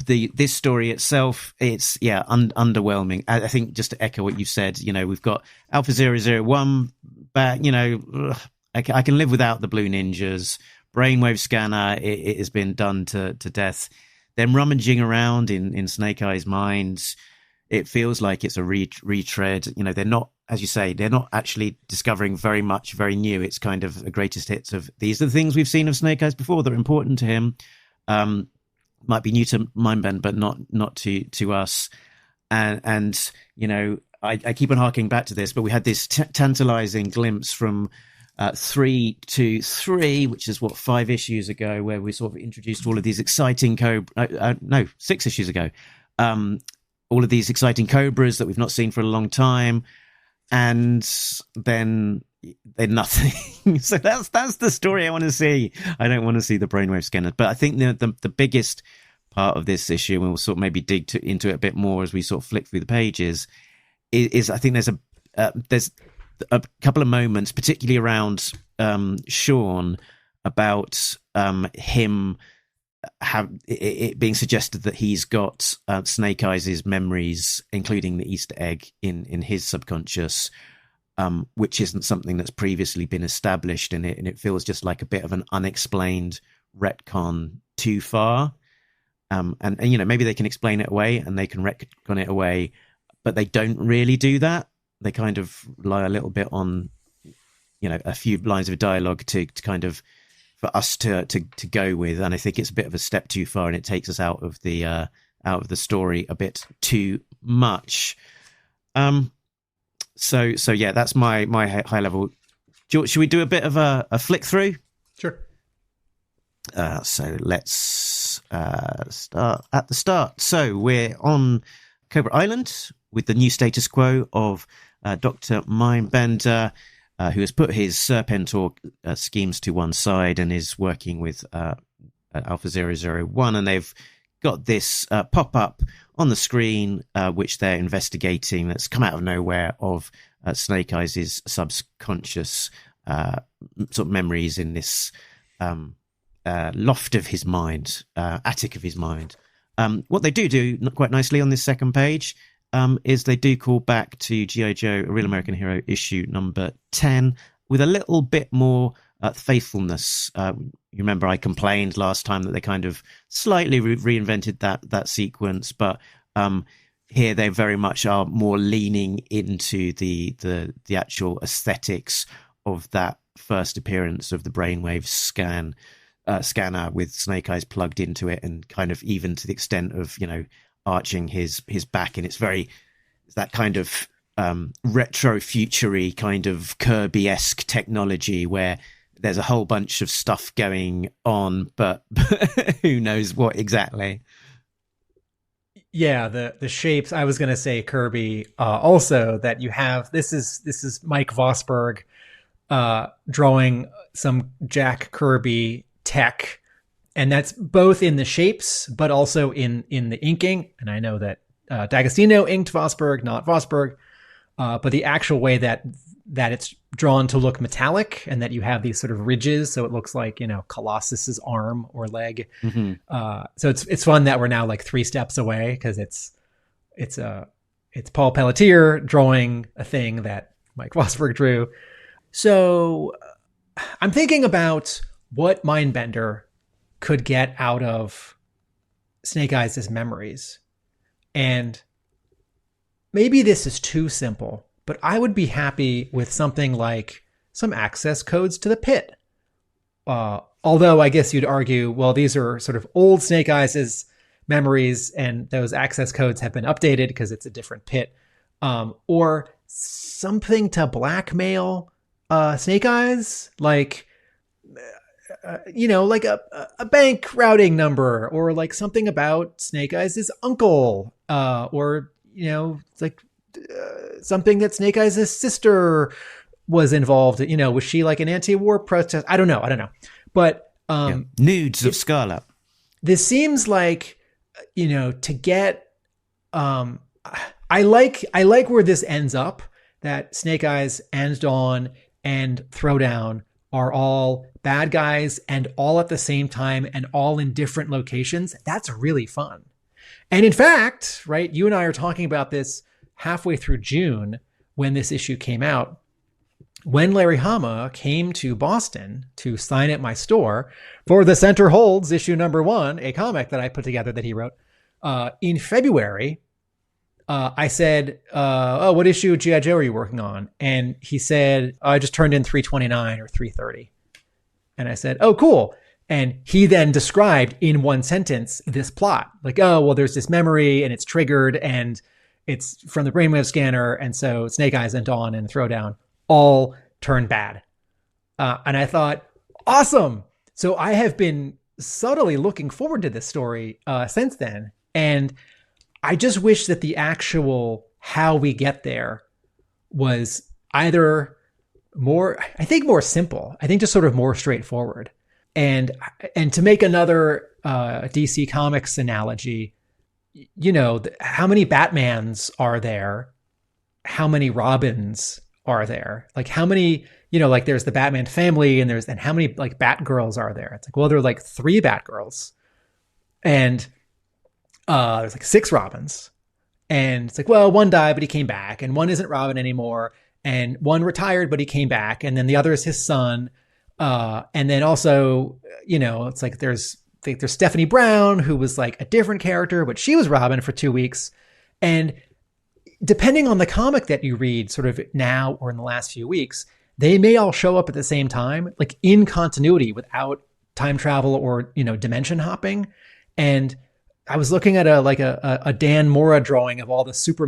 This story itself, it's underwhelming. I think, just to echo what you said, you know, we've got Alpha 001 back. You know, I can live without the Blue Ninjas. Brainwave scanner, it has been done to death. Them rummaging around in Snake Eye's mind, it feels like it's a retread. You know, they're not, as you say, they're not actually discovering very much very new. It's kind of a greatest hits of, these are the things we've seen of Snake Eyes before that are important to him. Might be new to Mindbend, but not to us. And you know, I keep on harking back to this, but we had this tantalizing glimpse from 323, which is 5 issues ago, where we sort of introduced all of these exciting 6 issues ago, all of these exciting Cobras that we've not seen for a long time, and then nothing. So that's the story I want to see. I don't want to see the brainwave scanner. But I think the biggest part of this issue, and we'll sort of maybe dig into it a bit more as we sort of flick through the pages, is I think there's a couple of moments, particularly around Sean, about him it being suggested that he's got Snake Eyes' memories, including the Easter egg, in his subconscious. Which isn't something that's previously been established in it, and it feels just like a bit of an unexplained retcon too far. And you know, maybe they can explain it away and they can retcon it away, but they don't really do that. They kind of rely a little bit on a few lines of dialogue to kind of for us to go with, and I think it's a bit of a step too far, and it takes us out of the story a bit too much. So yeah, that's my high level. Should we do a bit of a flick through? Sure. So let's start at the start. So we're on Cobra Island with the new status quo of Dr. Mindbender, who has put his Serpentor schemes to one side and is working with Alpha 001, and they've got this pop-up on the screen, which they're investigating, that's come out of nowhere, of Snake Eyes' subconscious sort of memories in this loft of his mind, attic of his mind. What they do quite nicely on this second page is they do call back to G.I. Joe, A Real American Hero issue number 10 with a little bit more faithfulness. You remember I complained last time that they kind of slightly reinvented that sequence, but here they very much are more leaning into the actual aesthetics of that first appearance of the brainwave scanner with Snake Eyes plugged into it, and kind of even to the extent of arching his back, and it's that kind of retro futury kind of Kirby-esque technology where there's a whole bunch of stuff going on, but who knows what exactly. Yeah, the shapes. I was going to say Kirby. Also, that you have this is Mike Vosberg drawing some Jack Kirby tech, and that's both in the shapes but also in the inking. And I know that D'Agostino inked Vosberg, not Vosberg, but the actual way that it's drawn to look metallic, and that you have these sort of ridges, so it looks like Colossus's arm or leg. Mm-hmm. So it's fun that we're now like 3 steps away, because it's Paul Pelletier drawing a thing that Mike Vosberg drew. So I'm thinking about what Mindbender could get out of Snake Eyes' memories, and maybe this is too simple, but I would be happy with something like some access codes to the pit. Although I guess you'd argue, well, these are sort of old Snake Eyes' memories, and those access codes have been updated because it's a different pit. Or something to blackmail Snake Eyes, like like a bank routing number, or like something about Snake Eyes' uncle, or like something that Snake Eyes' sister was involved in. Was she like an anti-war protest? I don't know. But nudes of Segala. This seems like to get. I like where this ends up. That Snake Eyes and Dawn and Throwdown are all bad guys, and all at the same time, and all in different locations. That's really fun. And in fact, right, you and I are talking about this halfway through June when this issue came out. When Larry Hama came to Boston to sign at my store for The Center Holds issue number 1, a comic that I put together that he wrote, in February, I said, what issue of G.I. Joe are you working on? And he said, I just turned in 329 or 330. And I said, oh, cool. And he then described in one sentence this plot. Like, oh, well, there's this memory and it's triggered and it's from the brainwave scanner. And so Snake Eyes and Dawn and Throwdown all turn bad. And I thought, awesome. So I have been subtly looking forward to this story since then. And I just wish that the actual how we get there was either more simple. I think just sort of more straightforward. And to make another DC Comics analogy, how many Batmans are there? How many Robins are there? Like how many, like there's the Batman family and how many like Batgirls are there? It's like, well, there are like 3 Batgirls and there's like 6 Robins. And it's like, well, one died, but he came back, and one isn't Robin anymore. And one retired, but he came back. And then the other is his son. And then also, it's like there's Stephanie Brown, who was like a different character, but she was Robin for 2 weeks. And depending on the comic that you read sort of now or in the last few weeks, they may all show up at the same time, like in continuity without time travel or, dimension hopping. And I was looking at a Dan Mora drawing of all the super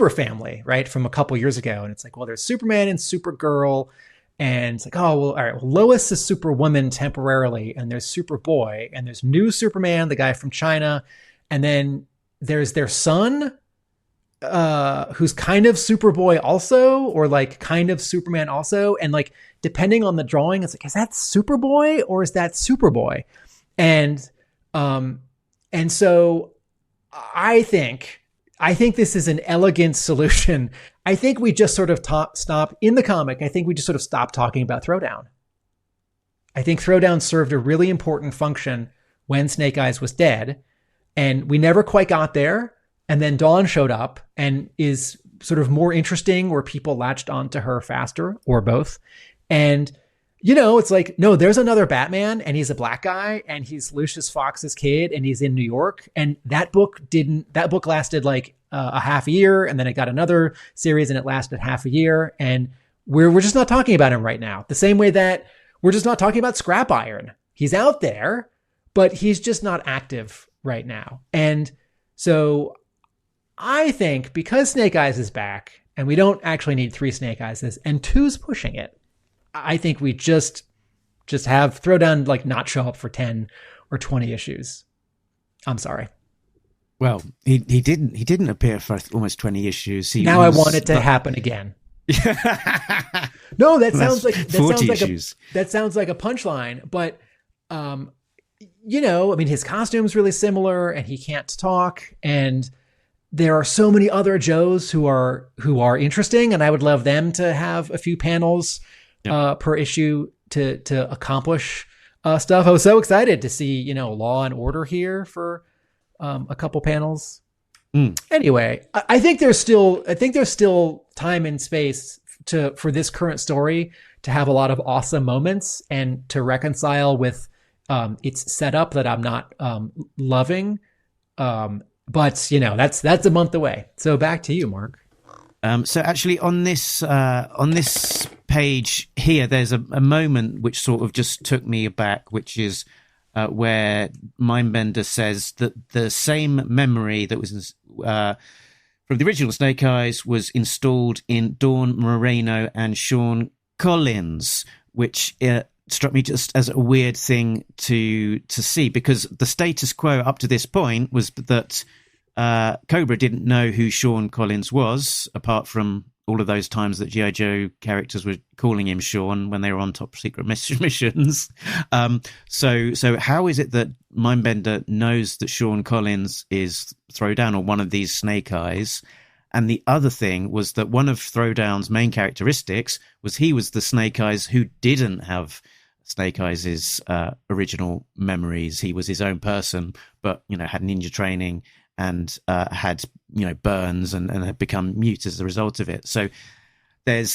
family, right, from a couple years ago. And it's like, well, there's Superman and Supergirl. And it's like, oh, well, all right, well, Lois is Superwoman temporarily. And there's Superboy. And there's New Superman, the guy from China. And then there's their son, who's kind of Superboy also, or like kind of Superman also. And like, depending on the drawing, it's like, is that Superboy or is that Superboy? And so I think this is an elegant solution. I think we just sort of stop in the comic. I think we just sort of stopped talking about Throwdown. I think Throwdown served a really important function when Snake Eyes was dead, and we never quite got there. And then Dawn showed up and is sort of more interesting, where people latched onto her faster, or both. And, it's like, no, there's another Batman, and he's a black guy, and he's Lucius Fox's kid, and he's in New York. And that book lasted like a half a year, and then it got another series and it lasted half a year. And we're just not talking about him right now. The same way that we're just not talking about Scrap Iron. He's out there, but he's just not active right now. And so I think because Snake Eyes is back, and we don't actually need 3 Snake Eyeses, and 2's pushing it, I think we just have Throwdown like not show up for 10 or 20 issues. I'm sorry. Well, he didn't appear for almost 20 issues. I want it to happen again. No, that sounds like 40 issues. That sounds like a punchline, but his costume's really similar, and he can't talk, and there are so many other Joes who are interesting, and I would love them to have a few panels per issue to accomplish stuff. I was so excited to see, Law and Order here for a couple panels. Anyway, I think there's still time and space for this current story to have a lot of awesome moments and to reconcile with its setup that I'm not loving. But that's a month away. So back to you, Mark. So actually on this page here, there's a moment which sort of just took me aback, which is where Mindbender says that the same memory that was from the original Snake Eyes was installed in Dawn Moreno and Sean Collins, which struck me just as a weird thing to see, because the status quo up to this point was that Cobra didn't know who Sean Collins was, apart from all of those times that G.I. Joe characters were calling him Sean when they were on top secret missions. So how is it that Mindbender knows that Sean Collins is Throwdown or one of these Snake Eyes? And the other thing was that one of Throwdown's main characteristics was he was the Snake Eyes who didn't have Snake Eyes' original memories. He was his own person, but, had ninja training and had, burns and had become mute as a result of it. So there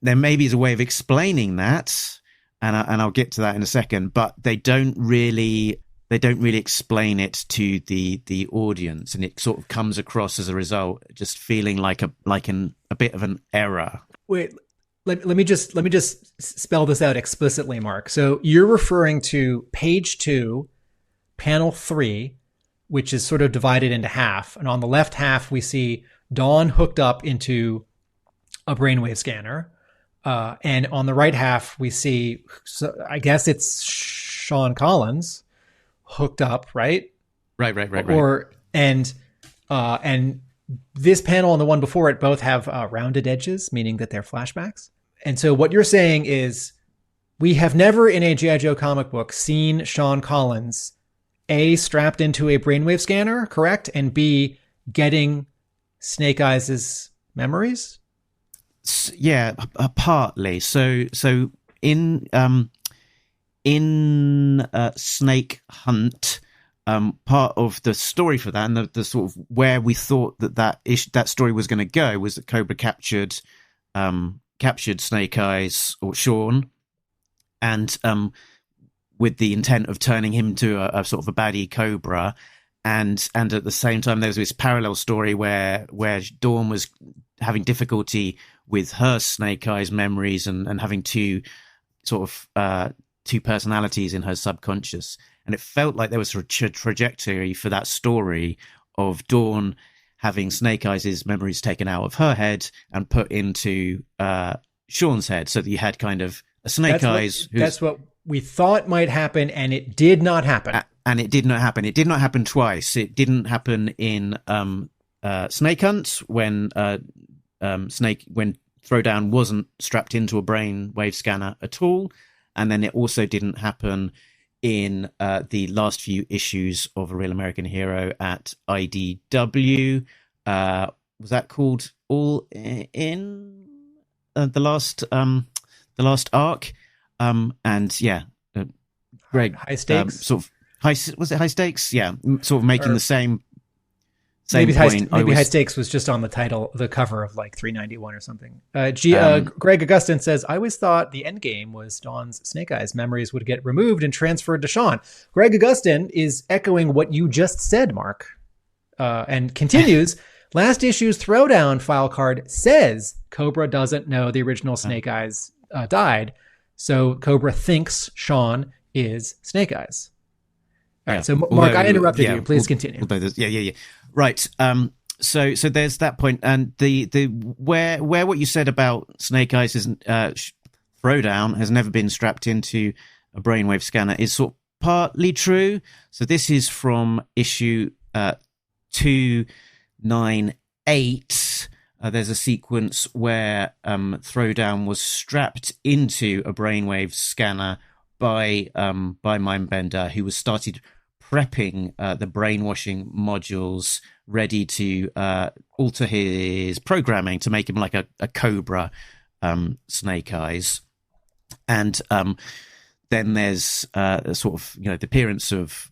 maybe is a way of explaining that, and I'll get to that in a second, but they don't really explain it to the audience, and it sort of comes across as a result just feeling like a bit of an error. Wait, let me just spell this out explicitly, Mark. So you're referring to page 2, panel 3, which is sort of divided into half. And on the left half, we see Dawn hooked up into a brainwave scanner. And on the right half, we see, so I guess it's Sean Collins hooked up, right? Right. And this panel and the one before it both have rounded edges, meaning that they're flashbacks. And so what you're saying is we have never in a G.I. Joe comic book seen Sean Collins A, strapped into a brainwave scanner, correct? And B, getting Snake Eyes' memories? Yeah, partly. So in Snake Hunt, part of the story for that, and the sort of where we thought that story was going to go, was that Cobra captured Snake Eyes, or Sean, and with the intent of turning him to a sort of a baddie Cobra, and at the same time there was this parallel story where Dawn was having difficulty with her Snake Eyes memories and having two personalities in her subconscious. And it felt like there was a trajectory for that story of Dawn having Snake Eyes' memories taken out of her head and put into Sean's head, so that you had kind of a Snake Eyes. That's what we thought might happen, and it did not happen. And it did not happen. It did not happen twice. It didn't happen in Snake Hunt when Throwdown wasn't strapped into a brainwave scanner at all, and then it also didn't happen in the last few issues of A Real American Hero at IDW. Was that called All In? The last arc? And yeah, Greg, high stakes, sort of was it high stakes? Yeah, sort of making the same maybe point. High stakes was just on the cover of like 391 or something. Greg Augustin says, I always thought the end game was Dawn's Snake Eyes memories would get removed and transferred to Sean. Greg Augustin is echoing what you just said, Mark, and continues. Last issue's Throwdown file card says Cobra doesn't know the original Snake Eyes died, so Cobra thinks Sean is Snake Eyes. All right, so Mark, I interrupted you. Please continue. Yeah. Right. So there's that point, and the where what you said about Snake Eyes is Throwdown has never been strapped into a brainwave scanner is sort of partly true. So this is from issue 298. There's a sequence where Throwdown was strapped into a brainwave scanner by Mindbender, who was started prepping the brainwashing modules ready to alter his programming to make him like a Cobra Snake Eyes. And then there's sort of, the appearance of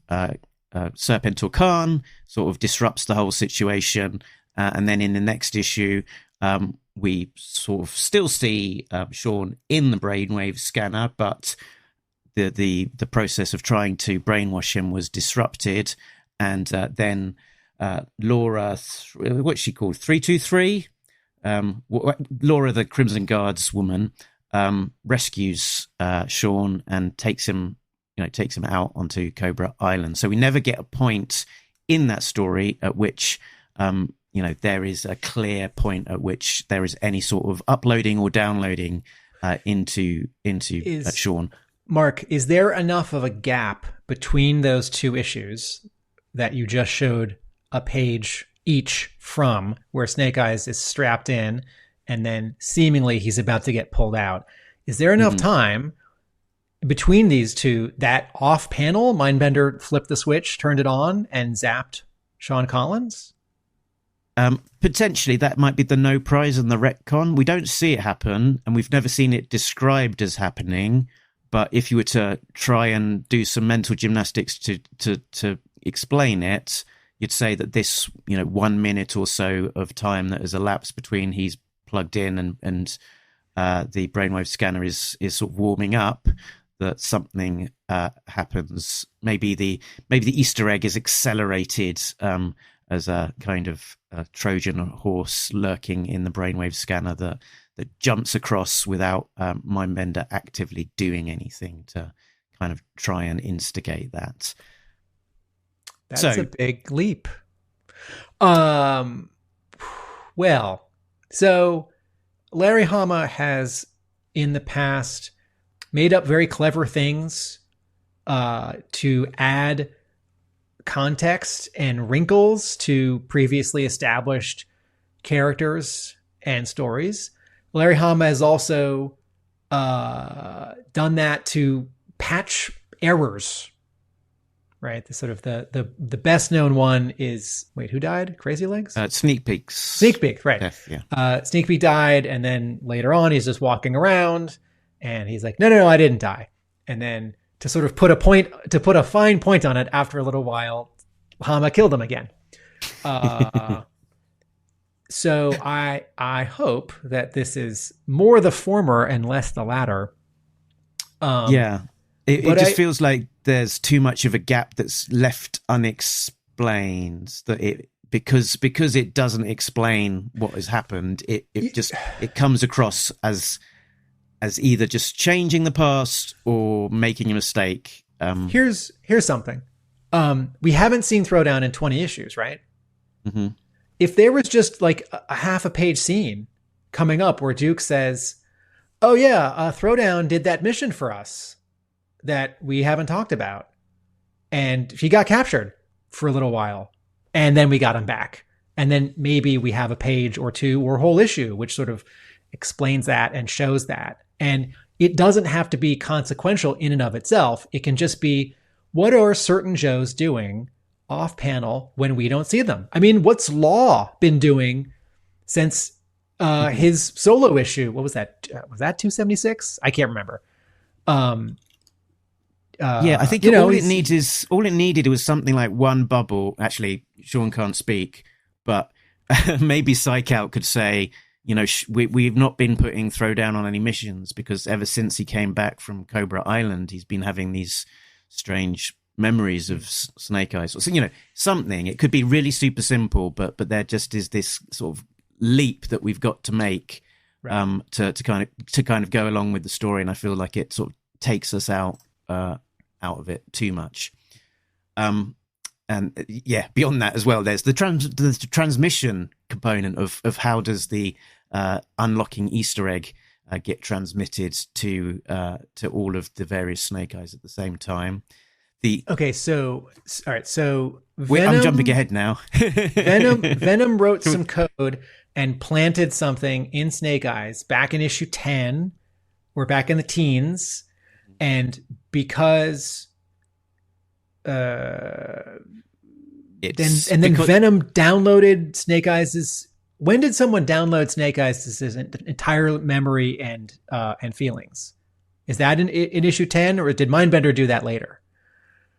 Serpentor Khan sort of disrupts the whole situation. And then in the next issue, we sort of still see Sean in the brainwave scanner, but the process of trying to brainwash him was disrupted. And then Laura, what's she called? 323? Laura, the Crimson Guards woman, rescues Sean and takes him out onto Cobra Island. So we never get a point in that story at which there is a clear point at which there is any sort of uploading or downloading into Sean. Mark, is there enough of a gap between those two issues that you just showed a page each from, where Snake Eyes is strapped in and then seemingly he's about to get pulled out? Is there enough time between these two that off panel Mindbender flipped the switch, turned it on, and zapped Sean Collins? Potentially that might be the no prize and the retcon. We don't see it happen, and we've never seen it described as happening. But if you were to try and do some mental gymnastics to explain it, you'd say that this 1 minute or so of time that has elapsed between he's plugged in and the brainwave scanner is sort of warming up, that something happens. Maybe the Easter egg is accelerated as a kind of Trojan horse lurking in the brainwave scanner that jumps across without Mindbender actively doing anything to kind of try and instigate that. That's a big leap. Well, so Larry Hama has in the past made up very clever things to add context and wrinkles to previously established characters and stories. Larry Hama has also done that to patch errors, right? The sort of the best known one is, wait, who died? Crazy Legs? Sneak Peeks. Sneak Peek, right. Yeah. Sneak Peek died, and then later on he's just walking around and he's like, no, I didn't die. And then to sort of put a fine point on it, after a little while, Hama killed him again. So I hope that this is more the former and less the latter. It just feels like there's too much of a gap that's left unexplained, that because it doesn't explain what has happened. It comes across as either just changing the past or making a mistake. Here's something. We haven't seen Throwdown in 20 issues, right? Mm-hmm. If there was just like a half a page scene coming up where Duke says, "Oh yeah, Throwdown did that mission for us that we haven't talked about, and he got captured for a little while, and then we got him back, and then maybe we have a page or two or a whole issue which sort of explains that and shows that." And it doesn't have to be consequential in and of itself. It can just be, what are certain Joes doing off panel when we don't see them? I mean, what's Law been doing since his solo issue? What was that? Was that 276? I can't remember. Yeah, I think all it needed was something like one bubble. Actually, Sean can't speak, but maybe Psych Out could say, we've not been putting Throwdown on any missions because ever since he came back from Cobra Island, he's been having these strange memories of Snake Eyes. So, something. It could be really super simple, but there just is this sort of leap that we've got to make to kind of go along with the story, and I feel like it sort of takes us out of it too much. And yeah, beyond that as well, there's the transmission component of how does the unlocking Easter egg get transmitted to all of the various Snake Eyes at the same time. All right, so Venom, I'm jumping ahead now. Venom wrote some code and planted something in Snake Eyes back in issue 10 or back in the teens, and because then Venom downloaded Snake Eyes'. When did someone download Snake Eyes' entire memory and feelings? Is that in issue 10, or did Mindbender do that later?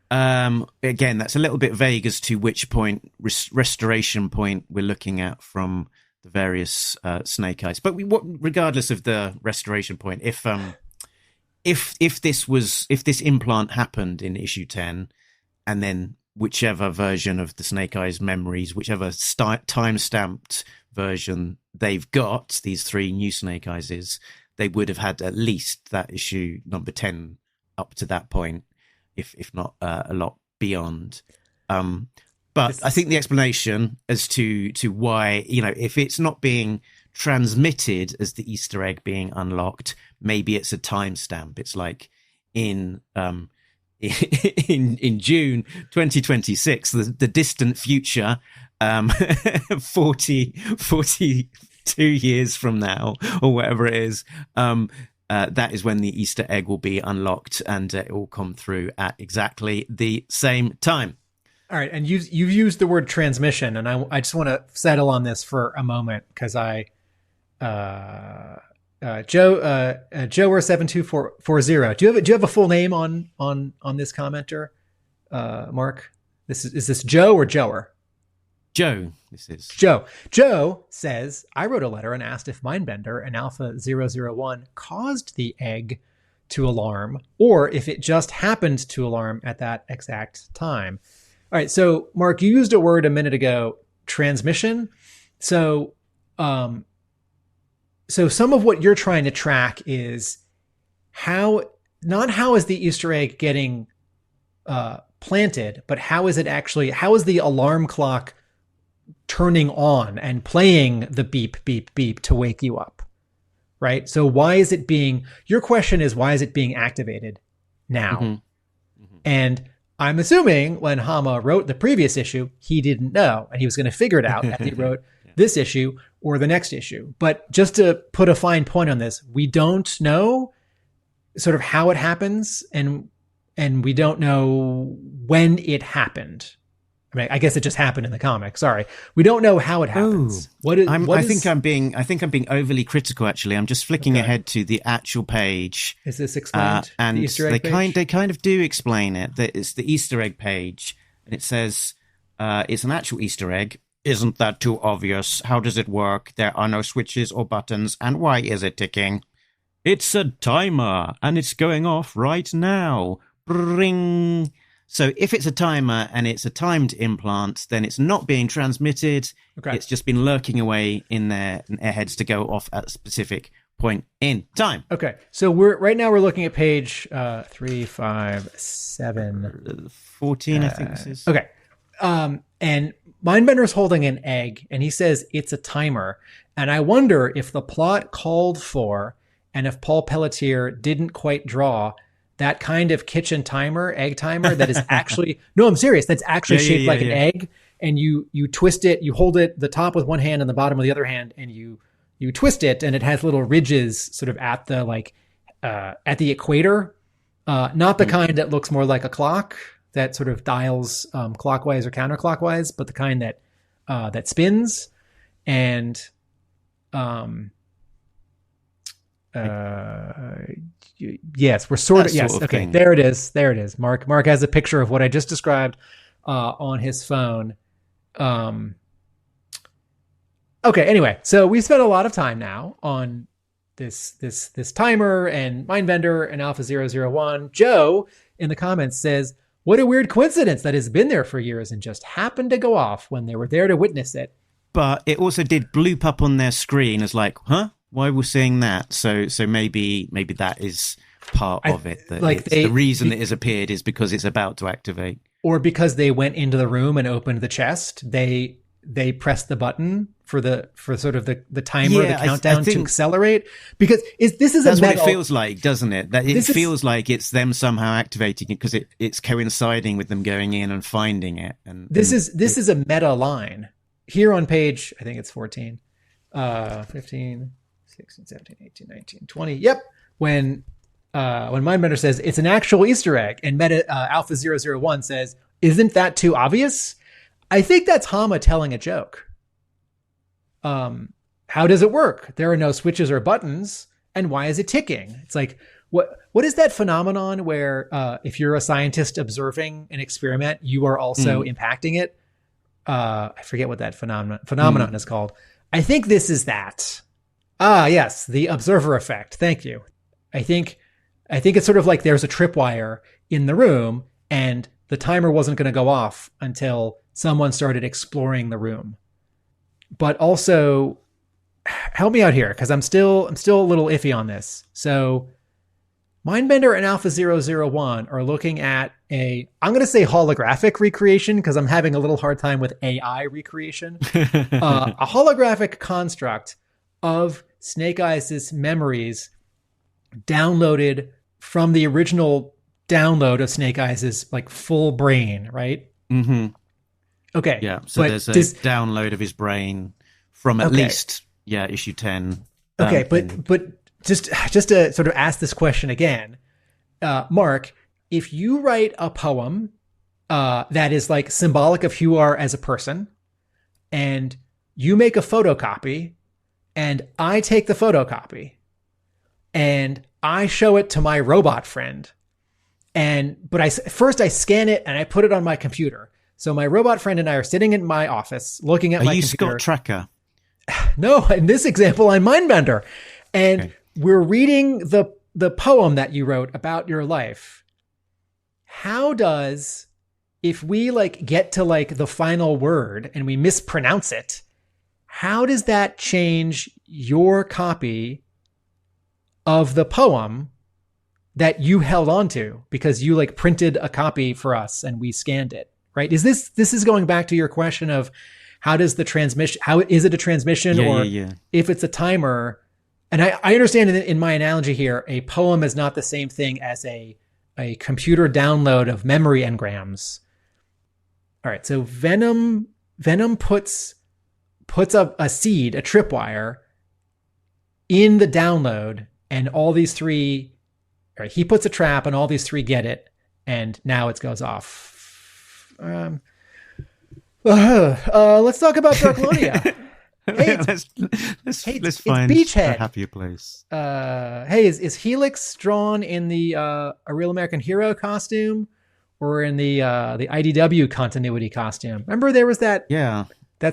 Again, that's a little bit vague as to which point restoration point we're looking at from the various Snake Eyes. But regardless of the restoration point, if this implant happened in issue 10, and then whichever version of the Snake Eyes memories, whichever time-stamped version they've got, these three new Snake Eyes, they would have had at least that issue number 10 up to that point, if not a lot beyond. But I think the explanation as to why, if it's not being transmitted as the Easter egg being unlocked, maybe it's a timestamp. It's like in June 2026, the distant future, 42 years from now, or whatever it is, that is when the Easter egg will be unlocked, and it will come through at exactly the same time. All right, and you've used the word transmission, and I just want to settle on this for a moment because Joe7240. Do you have a full name on this commenter, Mark? Is this Joe or Joer? Joe. This is Joe. Joe says, I wrote a letter and asked if Mindbender and Alpha 001 caused the egg to alarm, or if it just happened to alarm at that exact time. All right, so Mark, you used a word a minute ago, transmission. So some of what you're trying to track is not how is the Easter egg getting planted, but how is the alarm clock turning on and playing the beep, beep, beep to wake you up, right? So your question is, why is it being activated now? Mm-hmm. Mm-hmm. And I'm assuming when Hama wrote the previous issue, he didn't know, and he was going to figure it out as he wrote this issue or the next issue. But just to put a fine point on this, we don't know sort of how it happens, and we don't know when it happened. I mean, I guess it just happened in the comic. Sorry, we don't know how it happens. I think I'm being overly critical. Actually, I'm just flicking ahead to the actual page. Is this explained? And the Easter egg they kind of do explain it. That it's the Easter egg page, and it says it's an actual Easter egg. Isn't that too obvious? How does it work? There are no switches or buttons, and why is it ticking? It's a timer, and it's going off right now. Ring. So if it's a timer and it's a timed implant, then it's not being transmitted. Okay. It's just been lurking away in their heads to go off at a specific point in time. Okay. So we're looking at page 3, 5, 7, 14, I think this is. Okay. And Mindbender's holding an egg, and he says it's a timer. And I wonder if the plot called for, and if Paul Pelletier didn't quite draw that kind of kitchen timer, egg timer that is actually, no, I'm serious, that's actually shaped like an egg. And you twist it, you hold it, the top with one hand and the bottom with the other hand, and you twist it, and it has little ridges sort of at the at the equator. Not the kind that looks more like a clock that sort of dials clockwise or counterclockwise, but the kind that spins. And yes, we're sort of, yes. Sort of okay. thing. There it is. Mark has a picture of what I just described, on his phone. Okay. Anyway, so we spent a lot of time now on this timer and Mindbender and Alpha 001. Joe in the comments says, what a weird coincidence that has been there for years and just happened to go off when they were there to witness it. But it also did bloop up on their screen as like, huh? Why are we seeing that? So maybe that is part of it. That the reason it has appeared is because it's about to activate. Or because they went into the room and opened the chest. They pressed the button for sort of the timer, the countdown to accelerate. Because that's what it feels like, doesn't it? That it feels like it's them somehow activating it because it's coinciding with them going in and finding it. And this is a meta line here on page, I think it's 14, 15, 16, 17, 18, 19, 20. Yep. When Mindbender says it's an actual Easter egg and Alpha 001 says, isn't that too obvious? I think that's Hama telling a joke. How does it work? There are no switches or buttons. And why is it ticking? It's like, what is that phenomenon where if you're a scientist observing an experiment, you are also impacting it? I forget what that phenomenon is called. I think this is that. Yes, the observer effect. Thank you. I think it's sort of like there's a tripwire in the room and the timer wasn't going to go off until someone started exploring the room. But also, help me out here because I'm still a little iffy on this. So Mindbender and Alpha 001 are looking at I'm going to say holographic recreation because I'm having a little hard time with AI recreation. A holographic construct of Snake Eyes' memories downloaded from the original download of Snake Eyes' like full brain, right? Mm-hmm. Okay. Yeah. So there's a download of his brain from at least issue 10. Okay, but just to sort of ask this question again, Mark, if you write a poem that is like symbolic of who you are as a person, and you make a photocopy, and I take the photocopy, and I show it to my robot friend, but first I scan it and I put it on my computer. So my robot friend and I are sitting in my office looking at my computer. Are you Scott Tracker? No, in this example, I'm Mindbender. And we're reading the poem that you wrote about your life. How does, if we like get to like the final word and we mispronounce it, how does that change your copy of the poem that you held onto because you like printed a copy for us and we scanned it? Right? This is going back to your question of how is it a transmission or if it's a timer? And I understand in my analogy here, a poem is not the same thing as a computer download of memory engrams. All right. So Venom puts up a seed, a tripwire in the download, and all these three, right, he puts a trap and all these three get it. And now it goes off. Let's talk about Darklonia. Hey, let's find Beachhead. A happier place. Hey, is Helix drawn in the A Real American Hero costume or in the IDW continuity costume? Remember there was that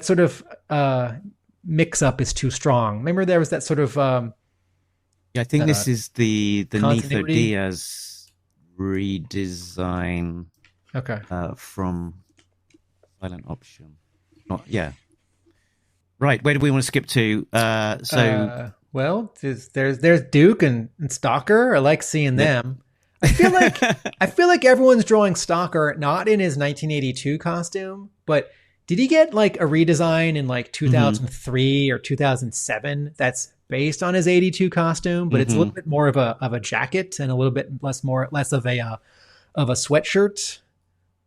sort of mix up is too strong. Remember there was that sort of I think this is the Netho Diaz redesign. Okay. From silent option. Right, where do we want to skip to? Well, there's Duke and Stalker. I like seeing them. I feel like everyone's drawing Stalker not in his 1982 costume, but did he get like a redesign in like 2003 or 2007 that's based on his 82 costume, but it's a little bit more of a jacket and a little bit less of a sweatshirt.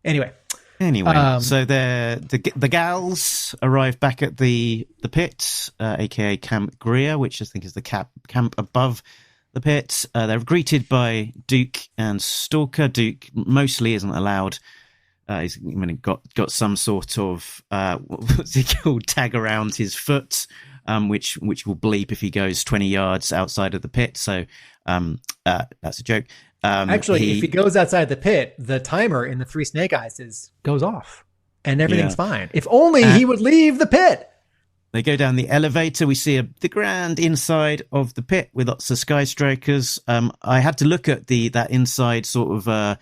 Anyway, so the gals arrive back at the pit, aka Camp Greer, which I think is the camp above the pit. They're greeted by Duke and Stalker. Duke mostly isn't allowed. He's got some sort of what's he called, tag around his foot, which will bleep if he goes 20 yards outside of the pit. So that's a joke. Actually, if he goes outside the pit, the timer in the Three Snake Eyes goes off, and everything's fine. If only he would leave the pit. They go down the elevator. We see the grand inside of the pit with lots of skyscrapers. I had to look at that inside sort of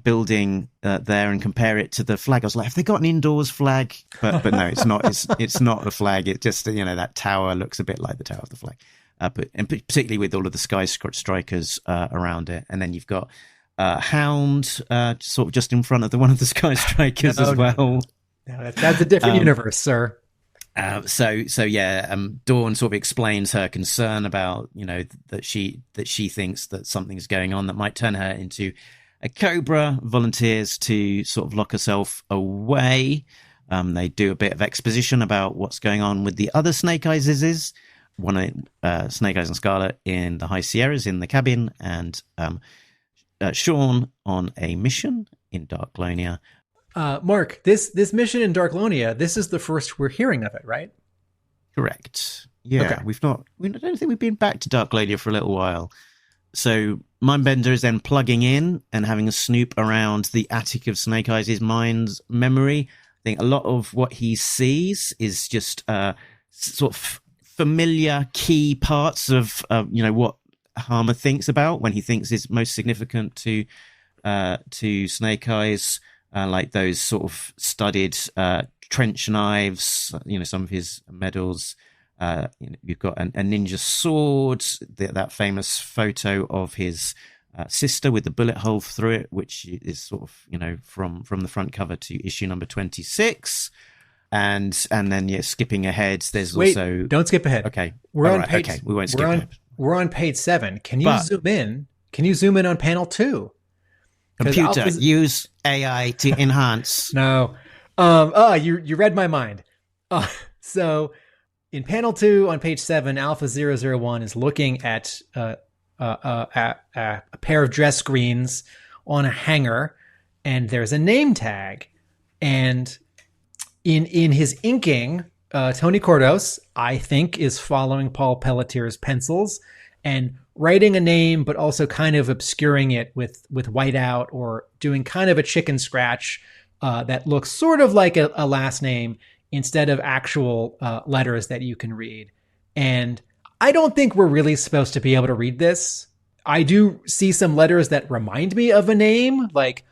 building there and compare it to the flag. I was like, have they got an indoors flag? But no, it's not. It's not a flag. It just, that tower looks a bit like the tower of the flag. And particularly with all of the skyscrapers around it. And then you've got Hound sort of just in front of one of the skyscrapers as well. No, that's a different universe, sir. So Dawn sort of explains her concern about, that she thinks that something's going on that might turn her into a cobra, volunteers to sort of lock herself away. They do a bit of exposition about what's going on with the other Snake Eyes. One of Snake Eyes and Scarlet in the High Sierras in the cabin, and Sean on a mission in Darklonia. Mark, this mission in Darklonia, this is the first we're hearing of it, right? Correct. Yeah, okay. I don't think we've been back to Darklonia for a little while. So Mindbender is then plugging in and having a snoop around the attic of Snake Eyes' mind's memory. I think a lot of what he sees is just sort of familiar key parts of what Hama thinks about when he thinks is most significant to Snake Eyes, like those sort of studded trench knives, some of his medals. You've got a ninja sword, that famous photo of his sister with the bullet hole through it, which is sort of from the front cover to issue number 26. And then skipping ahead, there's also... don't skip ahead. Okay. We're on page... Okay, we won't skip ahead. We're on page 7. Can you zoom in? Can you zoom in on panel 2? Computer, use AI to enhance. No. You read my mind. So in panel 2 on page 7, Alpha 001 is looking at a pair of dress screens on a hanger, and there's a name tag. And in his inking, Tony Kordos, I think, is following Paul Pelletier's pencils and writing a name, but also kind of obscuring it with whiteout, or doing kind of a chicken scratch that looks sort of like a last name instead of actual letters that you can read. And I don't think we're really supposed to be able to read this. I do see some letters that remind me of a name, like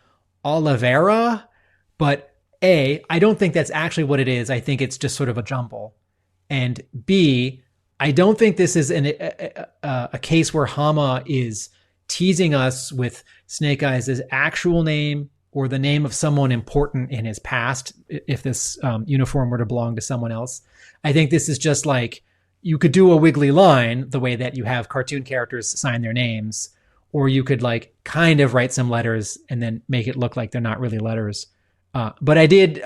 Oliveira, but A, I don't think that's actually what it is. I think it's just sort of a jumble. And B, I don't think this is a case where Hama is teasing us with Snake Eyes' actual name or the name of someone important in his past, if this uniform were to belong to someone else. I think this is just like, you could do a wiggly line the way that you have cartoon characters sign their names, or you could like kind of write some letters and then make it look like they're not really letters. But I did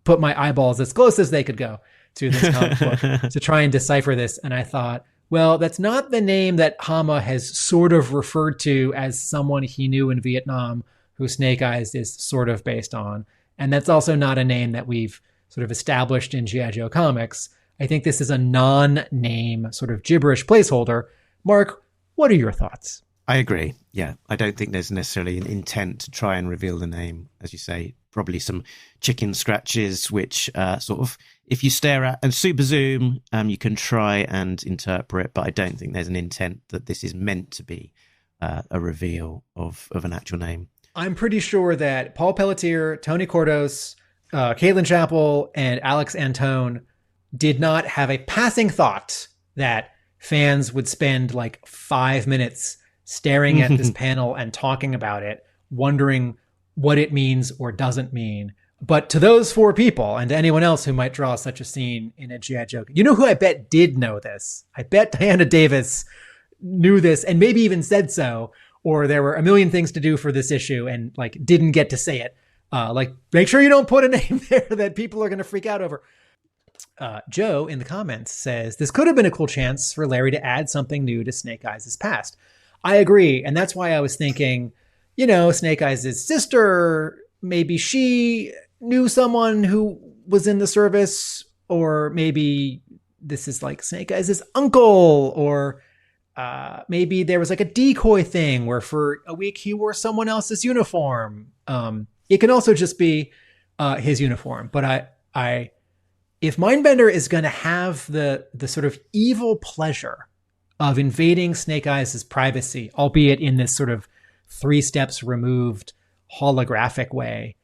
put my eyeballs as close as they could go to this comic book to try and decipher this. And I thought, well, that's not the name that Hama has sort of referred to as someone he knew in Vietnam who Snake Eyes is sort of based on. And that's also not a name that we've sort of established in G.I. Joe comics. I think this is a non-name sort of gibberish placeholder. Mark, what are your thoughts? I agree. Yeah, I don't think there's necessarily an intent to try and reveal the name. As you say, probably some chicken scratches, which sort of, if you stare at and super zoom, you can try and interpret, but I don't think there's an intent that this is meant to be a reveal of an actual name. I'm pretty sure that Paul Pelletier, Tony Kordos, Caitlin Chappell, and Alex Antone did not have a passing thought that fans would spend like 5 minutes staring at this panel and talking about it, wondering what it means or doesn't mean. But to those 4 people and to anyone else who might draw such a scene in a G.I. Joe, you know who I bet did know this? I bet Diana Davis knew this and maybe even said so, or there were a million things to do for this issue and like didn't get to say it. Like, make sure you don't put a name there that people are going to freak out over. Joe in the comments says, this could have been a cool chance for Larry to add something new to Snake Eyes' past. I agree. And that's why I was thinking, you know, Snake Eyes' sister, maybe she knew someone who was in the service, or maybe this is like Snake Eyes' uncle, or maybe there was like a decoy thing where for a week he wore someone else's uniform. It can also just be his uniform. But if Mindbender is going to have the sort of evil pleasure of invading Snake Eyes' privacy, albeit in this sort of 3 steps removed holographic way,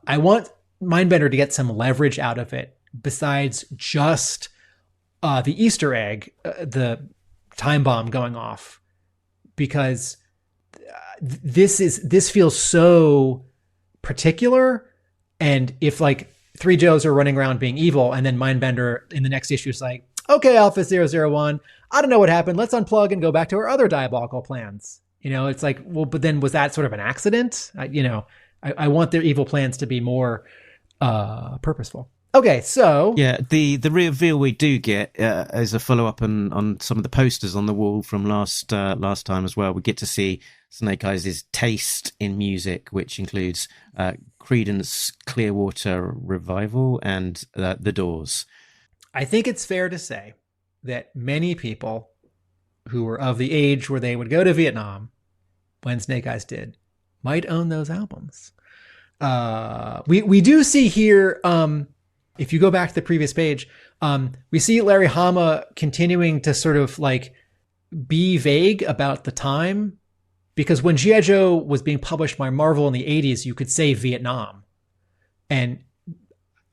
I want Mindbender to get some leverage out of it besides just the Easter egg, the time bomb going off, because this feels so particular. And if like 3 Joes are running around being evil, and then Mindbender in the next issue is like, okay, Alpha 001, I don't know what happened. Let's unplug and go back to our other diabolical plans. You know, it's like, well, but then was that sort of an accident? I want their evil plans to be more purposeful. Okay, so yeah, the reveal we do get is a follow up on some of the posters on the wall from last time as well. We get to see Snake Eyes' taste in music, which includes Creedence Clearwater Revival and The Doors. I think it's fair to say that many people who were of the age where they would go to Vietnam when Snake Eyes did might own those albums. We do see here, if you go back to the previous page, we see Larry Hama continuing to sort of like be vague about the time, because when G.I. Joe was being published by Marvel in the 80s, you could say Vietnam. And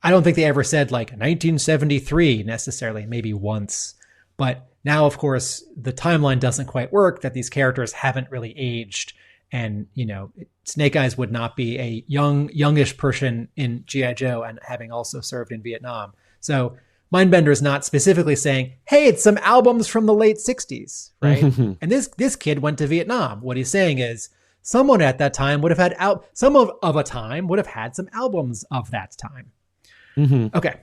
I don't think they ever said like 1973 necessarily, maybe once. But now, of course, the timeline doesn't quite work, that these characters haven't really aged. And, you know, Snake Eyes would not be a youngish person in G.I. Joe and having also served in Vietnam. So Mindbender is not specifically saying, hey, it's some albums from the late 60s, right? And this kid went to Vietnam. What he's saying is someone at that time would have had some of a time would have had some albums of that time. Okay.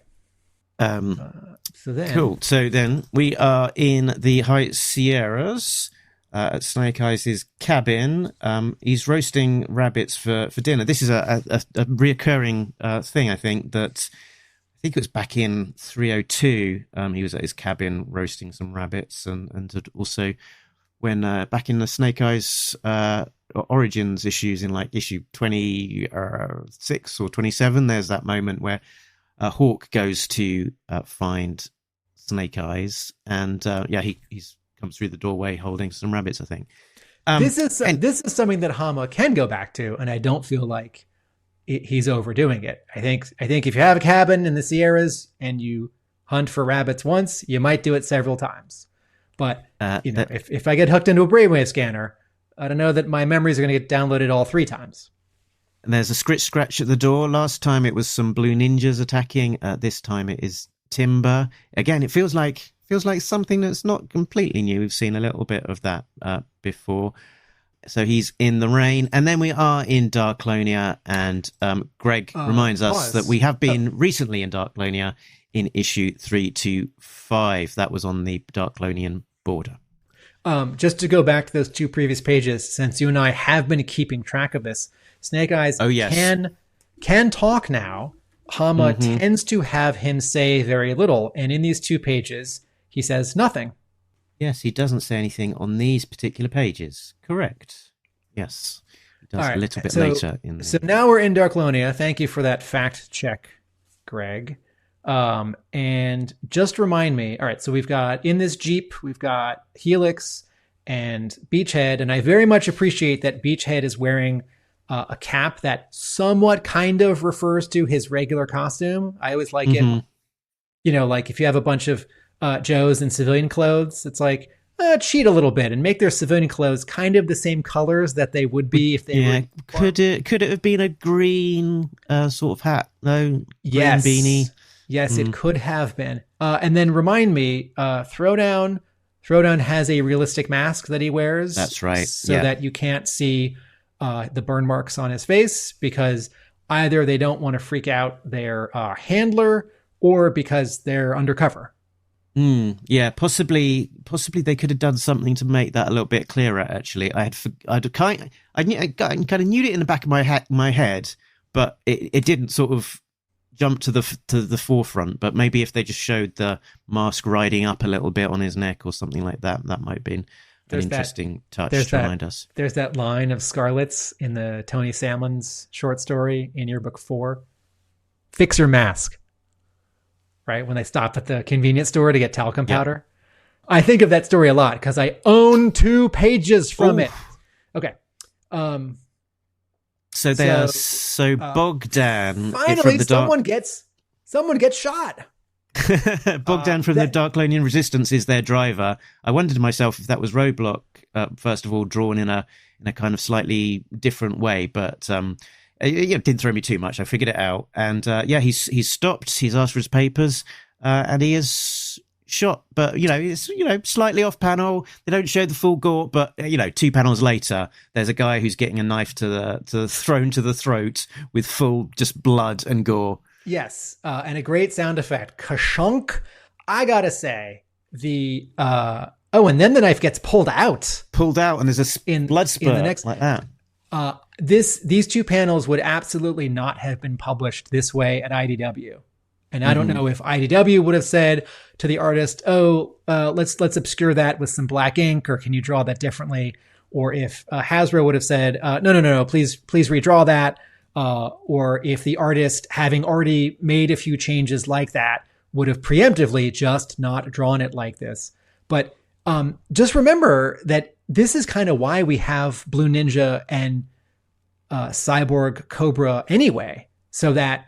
Cool. So then we are in the High Sierras at Snake Eyes' cabin. He's roasting rabbits for dinner. This is a reoccurring thing, I think, that I think it was back in 302. He was at his cabin roasting some rabbits, and also when back in the Snake Eyes Origins issues, in like issue 26 or 27, there's that moment where Hawk goes to find Snake Eyes, and he's comes through the doorway holding some rabbits, I think. This is something that Hama can go back to, and I don't feel like he's overdoing it. I think if you have a cabin in the Sierras and you hunt for rabbits once, you might do it several times. But if I get hooked into a brainwave scanner, I don't know that my memories are going to get downloaded all 3 times. And there's a scratch at the door. Last time it was some blue ninjas attacking. This time it is timber. Again, it feels like something that's not completely new. We've seen a little bit of that before. So he's in the rain, and then we are in Darklonia, and Greg reminds us that we have been recently in Darklonia in issue 325. That was on the Darklonian border. Just to go back to those 2 previous pages, since you and I have been keeping track of this, Snake Eyes can talk now. Hama tends to have him say very little, and in these 2 pages, he says nothing. Yes, he doesn't say anything on these particular pages. Correct. Yes, he does a little bit later. So now we're in Darklonia. Thank you for that fact check, Greg. And just remind me. All right, so we've got in this Jeep, we've got Helix and Beachhead, and I very much appreciate that Beachhead is wearing a cap that somewhat kind of refers to his regular costume. I always like it. You know, like if you have a bunch of Joes in civilian clothes, it's like, cheat a little bit and make their civilian clothes kind of the same colors that they would be if they were. Could it have been a green sort of hat though? Yes. Green beanie. Yes, it could have been. And then remind me, Throwdown has a realistic mask that he wears. That's right. So that you can't see the burn marks on his face, because either they don't want to freak out their handler or because they're undercover. Yeah, possibly they could have done something to make that a little bit clearer. Actually, I kind of knew it in the back of my head, but it didn't sort of jump to the forefront. But maybe if they just showed the mask riding up a little bit on his neck or something like that, that might have been an interesting touch to remind us. There's that line of Scarlett's in the Tony Samlins short story in Yearbook 4. Fix your mask. Right? When they stop at the convenience store to get talcum powder. I think of that story a lot because I own 2 pages from it. Okay. So Bogdan. Finally, someone gets shot. Bogdan from the Darklonian Resistance is their driver. I wondered to myself if that was Roadblock, first of all, drawn in a kind of slightly different way, but it didn't throw me too much. I figured it out, and he's stopped. He's asked for his papers, and he is shot. But it's slightly off panel. They don't show the full gore, but 2 panels later, there's a guy who's getting a knife thrown to the throat with full just blood and gore. Yes, and a great sound effect, ka-shunk. I gotta say and then the knife gets pulled out, and there's a blood spurt in the next like that. These 2 panels would absolutely not have been published this way at IDW. And I don't know if IDW would have said to the artist, let's obscure that with some black ink, or can you draw that differently? Or if Hasbro would have said, no, please redraw that. Or if the artist, having already made a few changes like that, would have preemptively just not drawn it like this. But just remember that this is kind of why we have Blue Ninja and Cyborg Cobra anyway, so that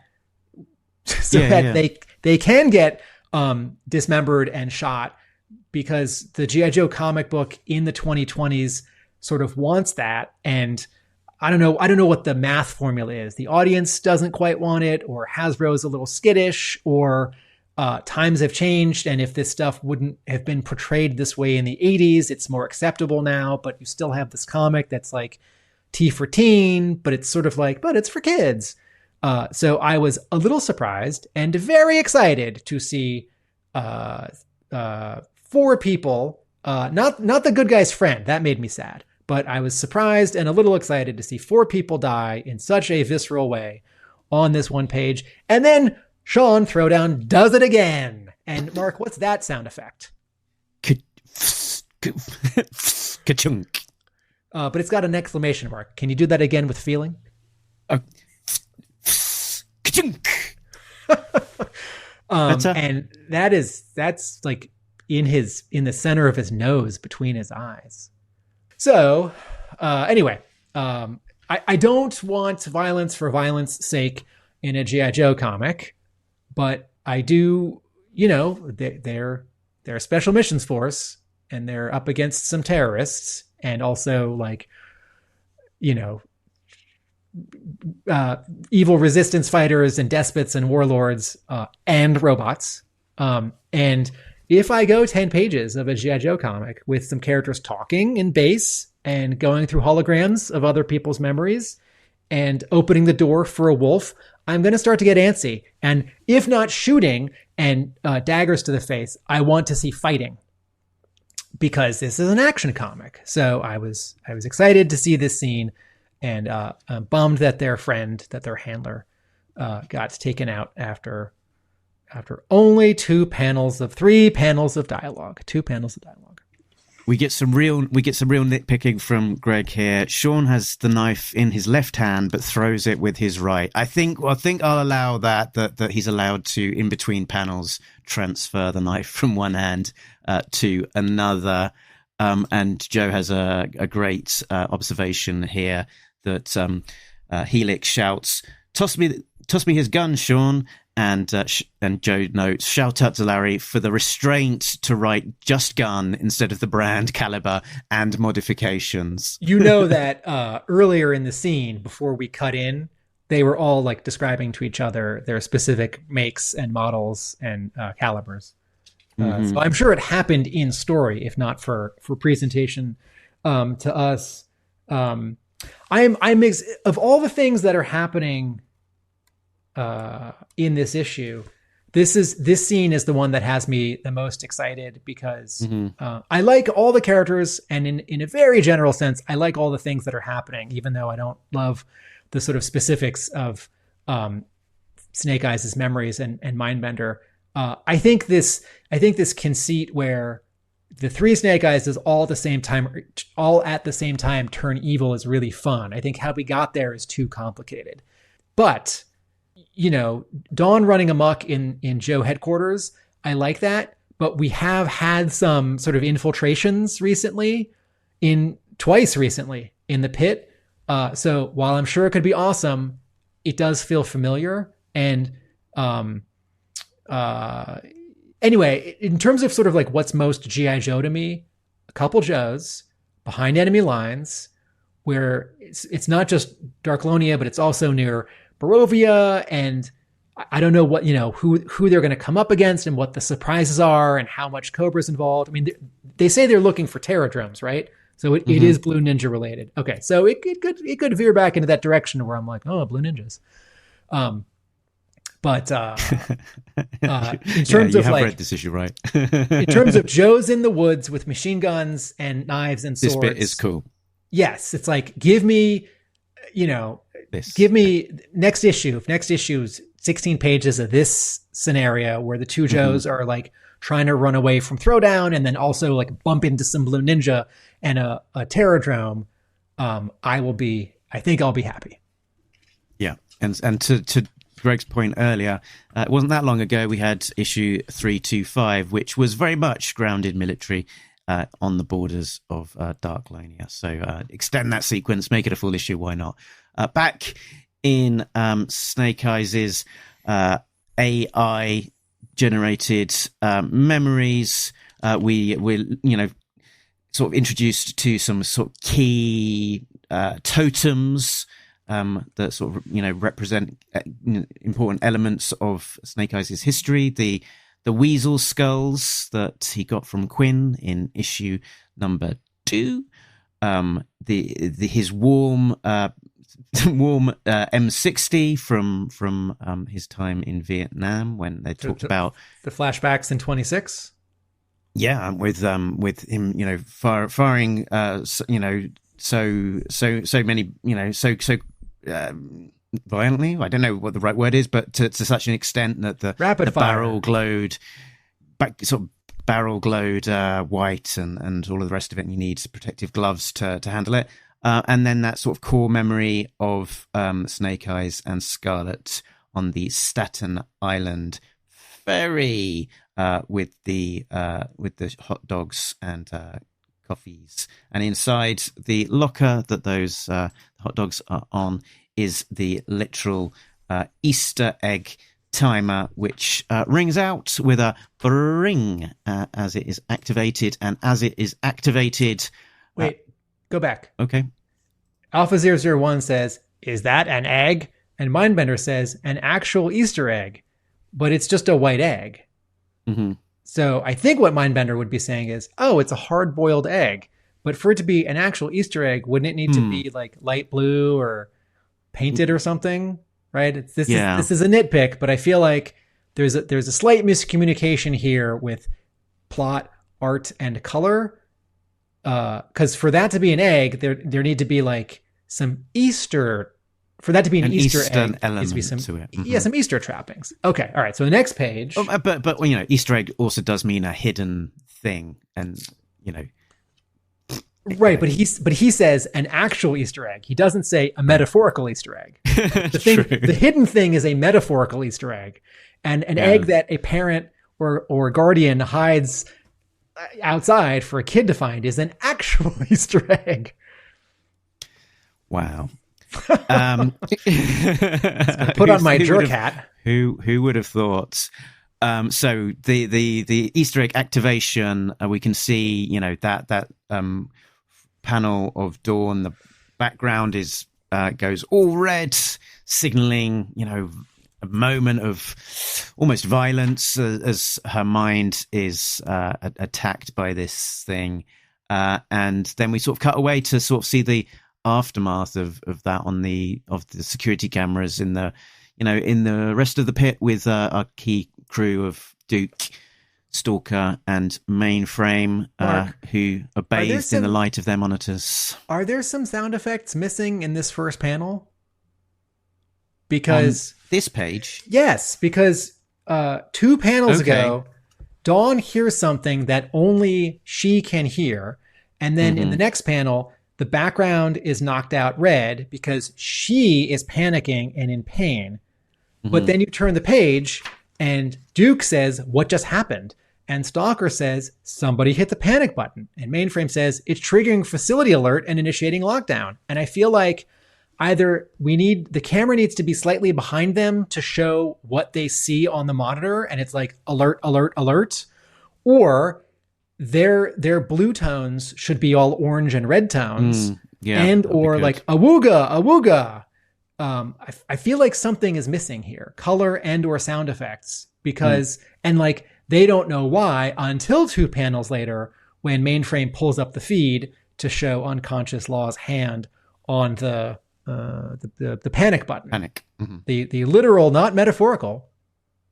they can get dismembered and shot, because the G.I. Joe comic book in the 2020s sort of wants that. And I don't know what the math formula is. The audience doesn't quite want it, or Hasbro is a little skittish, or times have changed, and if this stuff wouldn't have been portrayed this way in the 80s, it's more acceptable now, but you still have this comic that's like T for teen, but it's sort of like, but it's for kids. So I was a little surprised and very excited to see 4 people, not the good guy's friend. That made me sad. But I was surprised and a little excited to see 4 people die in such a visceral way on this one page. And then Sean Throwdown does it again. And Mark, what's that sound effect? Ka-chunk. But it's got an exclamation mark. Can you do that again with feeling? Ka-chunk. And that's like in the center of his nose, between his eyes. So anyway, I don't want violence for violence sake in a G.I. Joe comic, but I do, they're a special missions force, and they're up against some terrorists, and also evil resistance fighters and despots and warlords and robots. And if I go 10 pages of a G.I. Joe comic with some characters talking in base and going through holograms of other people's memories and opening the door for a wolf, I'm going to start to get antsy. And if not shooting and daggers to the face, I want to see fighting, because this is an action comic. So I was excited to see this scene, and bummed that their handler got taken out after only 2 panels of 3 panels of dialogue. 2 panels of dialogue. We get some real nitpicking from Greg here. Sean has the knife in his left hand, but throws it with his right. I think I'll allow that he's allowed to, in between panels, transfer the knife from one hand to another. And Joe has a great observation here that Helix shouts, toss me his gun, Sean. And Joe notes, shout out to Larry for the restraint to write just gun instead of the brand, caliber, and modifications. You know that earlier in the scene, before we cut in, they were all like describing to each other their specific makes and models and calibers. So I'm sure it happened in story, if not for presentation to us. I'm of all the things that are happening in this issue, this scene is the one that has me the most excited because I like all the characters, and in a very general sense, I like all the things that are happening, even though I don't love the sort of specifics of Snake Eyes' memories and Mindbender. I think this conceit where the three Snake Eyes is all at the same time turn evil is really fun. I think how we got there is too complicated, but Dawn running amok in Joe headquarters, I like that, but we have had some sort of infiltrations twice recently in the pit. So while I'm sure it could be awesome, it does feel familiar. And anyway, in terms of sort of like what's most G.I. Joe to me, a couple Joes behind enemy lines where it's not just Darklonia, but it's also near Barovia, and I don't know what, who they're going to come up against and what the surprises are and how much Cobra's involved. I mean, they say they're looking for Terradromes, right? So it is Blue Ninja related. Okay, so it could veer back into that direction where I'm like, oh, Blue Ninjas. But in terms of read this issue, right? In terms of Joe's in the woods with machine guns and knives and swords, this bit is cool. Yes, it's like give me next issue's 16 pages of this scenario where the two Joes are like trying to run away from Throwdown and then also like bump into some Blue Ninja and a Terradrome. I think I'll be happy. Yeah. And to Greg's point earlier, it wasn't that long ago we had issue 325, which was very much grounded military on the borders of Darklonia. So extend that sequence, make it a full issue. Why not? Back in Snake Eyes' AI generated memories, we're sort of introduced to some sort of key totems that sort of represent important elements of Snake Eyes' history. The weasel skulls that he got from Quinn in issue number 2. His warm M60 from his time in Vietnam when they talked about the flashbacks in 26. Yeah, with him, firing, so many, violently. I don't know what the right word is, but to such an extent that the barrel glowed, white and all of the rest of it. And you need protective gloves to handle it. And then that sort of core memory of Snake Eyes and Scarlet on the Staten Island ferry with the hot dogs and coffees, and inside the locker that those hot dogs are on is the literal Easter egg timer, which rings out with a ring as it is activated. And as it is activated, wait, go back. Okay. Alpha 001 says, "Is that an egg?" And Mindbender says, "An actual Easter egg, but it's just a white egg." Mm-hmm. So I think what Mindbender would be saying is, oh, it's a hard-boiled egg. But for it to be an actual Easter egg, wouldn't it need to be like light blue or painted or something? Right? This is a nitpick, but I feel like there's a slight miscommunication here with plot, art, and color. Because for that to be an egg, there need to be like some Easter. For that to be an Easter egg, there needs to be some some Easter trappings. Okay, all right. So the next page, but Easter egg also does mean a hidden thing, and right. But he says an actual Easter egg. He doesn't say a metaphorical Easter egg. The hidden thing is a metaphorical Easter egg, and an egg that a parent or guardian hides outside for a kid to find is an actual Easter egg. Wow. Put on my jerk hat. Who would have thought? So the Easter egg activation, we can see, that panel of dawn. The background is goes all red, signaling, a moment of almost violence as her mind is attacked by this thing. And then we sort of cut away to sort of see the aftermath of that of the security cameras in the rest of the pit with our key crew of Duke, Stalker, and Mainframe, who are bathed in the light of their monitors. Are there some sound effects missing in this first panel? Because on this page, yes, because 2 panels ago, Dawn hears something that only she can hear, and then in the next panel, the background is knocked out red because she is panicking and in pain. But then you turn the page and Duke says, "What just happened?" And Stalker says, "Somebody hit the panic button." And Mainframe says, "It's triggering facility alert and initiating lockdown." And I feel like either the camera needs to be slightly behind them to show what they see on the monitor. And it's like alert, alert, alert, or their blue tones should be all orange and red tones, or like awooga, awooga. I feel like something is missing here, color and or sound effects, because and like they don't know why until 2 panels later when Mainframe pulls up the feed to show Unconscious Law's hand on the panic button. Panic. The literal, not metaphorical,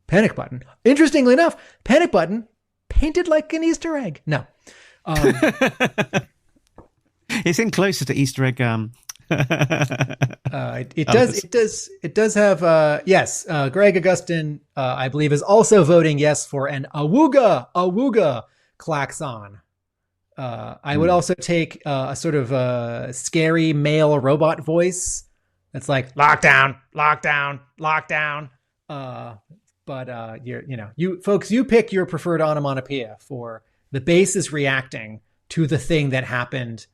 panic button. Interestingly enough, panic button painted like an Easter egg. No. It's in closer to Easter egg. It does have, yes, Greg Augustin, I believe, is also voting yes for an awooga klaxon. I would also take a sort of scary male robot voice that's like lockdown, lockdown, lockdown. But you folks, you pick your preferred onomatopoeia for the base is reacting to the thing that happened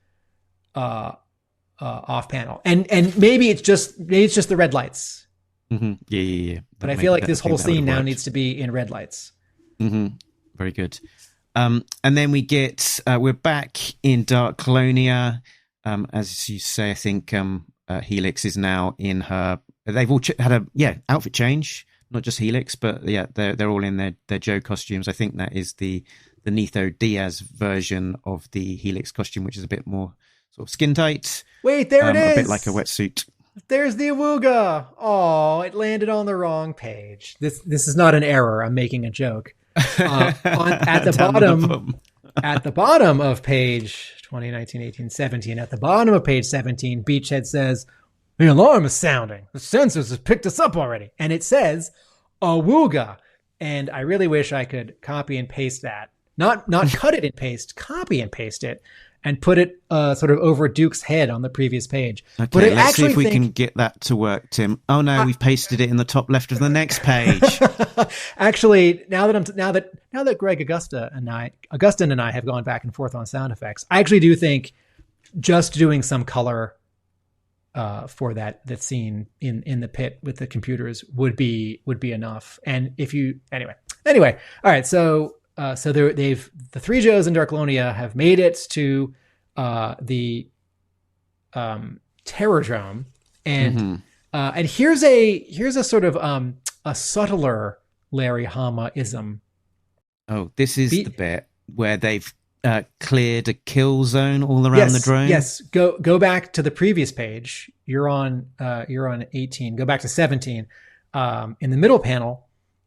off panel, and maybe it's just the red lights. Yeah. But I feel like this whole scene now needs to be in red lights. Very good. And then we get we're back in Dark Colonia. As you say, I think Helix is now in her. They've all had a outfit change. Not just Helix, but they're all in their Joe costumes. I think that is the Nitho Diaz version of the Helix costume, which is a bit more sort of skin tight. Wait, there it is. A bit like a wetsuit. There's the awooga. Oh, it landed on the wrong page. This is not an error. I'm making a joke. At the bottom of page 2019, 18, 17, at the bottom of page 17, Beachhead says, "The alarm is sounding. The sensors have picked us up already." And it says awooga. And I really wish I could copy and paste that. Not cut it and paste, copy and paste it and put it sort of over Duke's head on the previous page. Okay, but let's see if we can get that to work, Tim. Oh no, we've pasted it in the top left of the next page. Actually, now that Greg Augustin and I have gone back and forth on sound effects, I actually do think just doing some color for that scene in the pit with the computers would be enough. And if you anyway, all right, so the 3 Joes in Darklonia have made it to the Terrordrome, and here's a sort of a subtler Larry Hama-ism. Oh, this is the bit where they've cleared a kill zone all around the drone. Yes, go back to the previous page. You're on 18. Go back to 17. In the middle panel,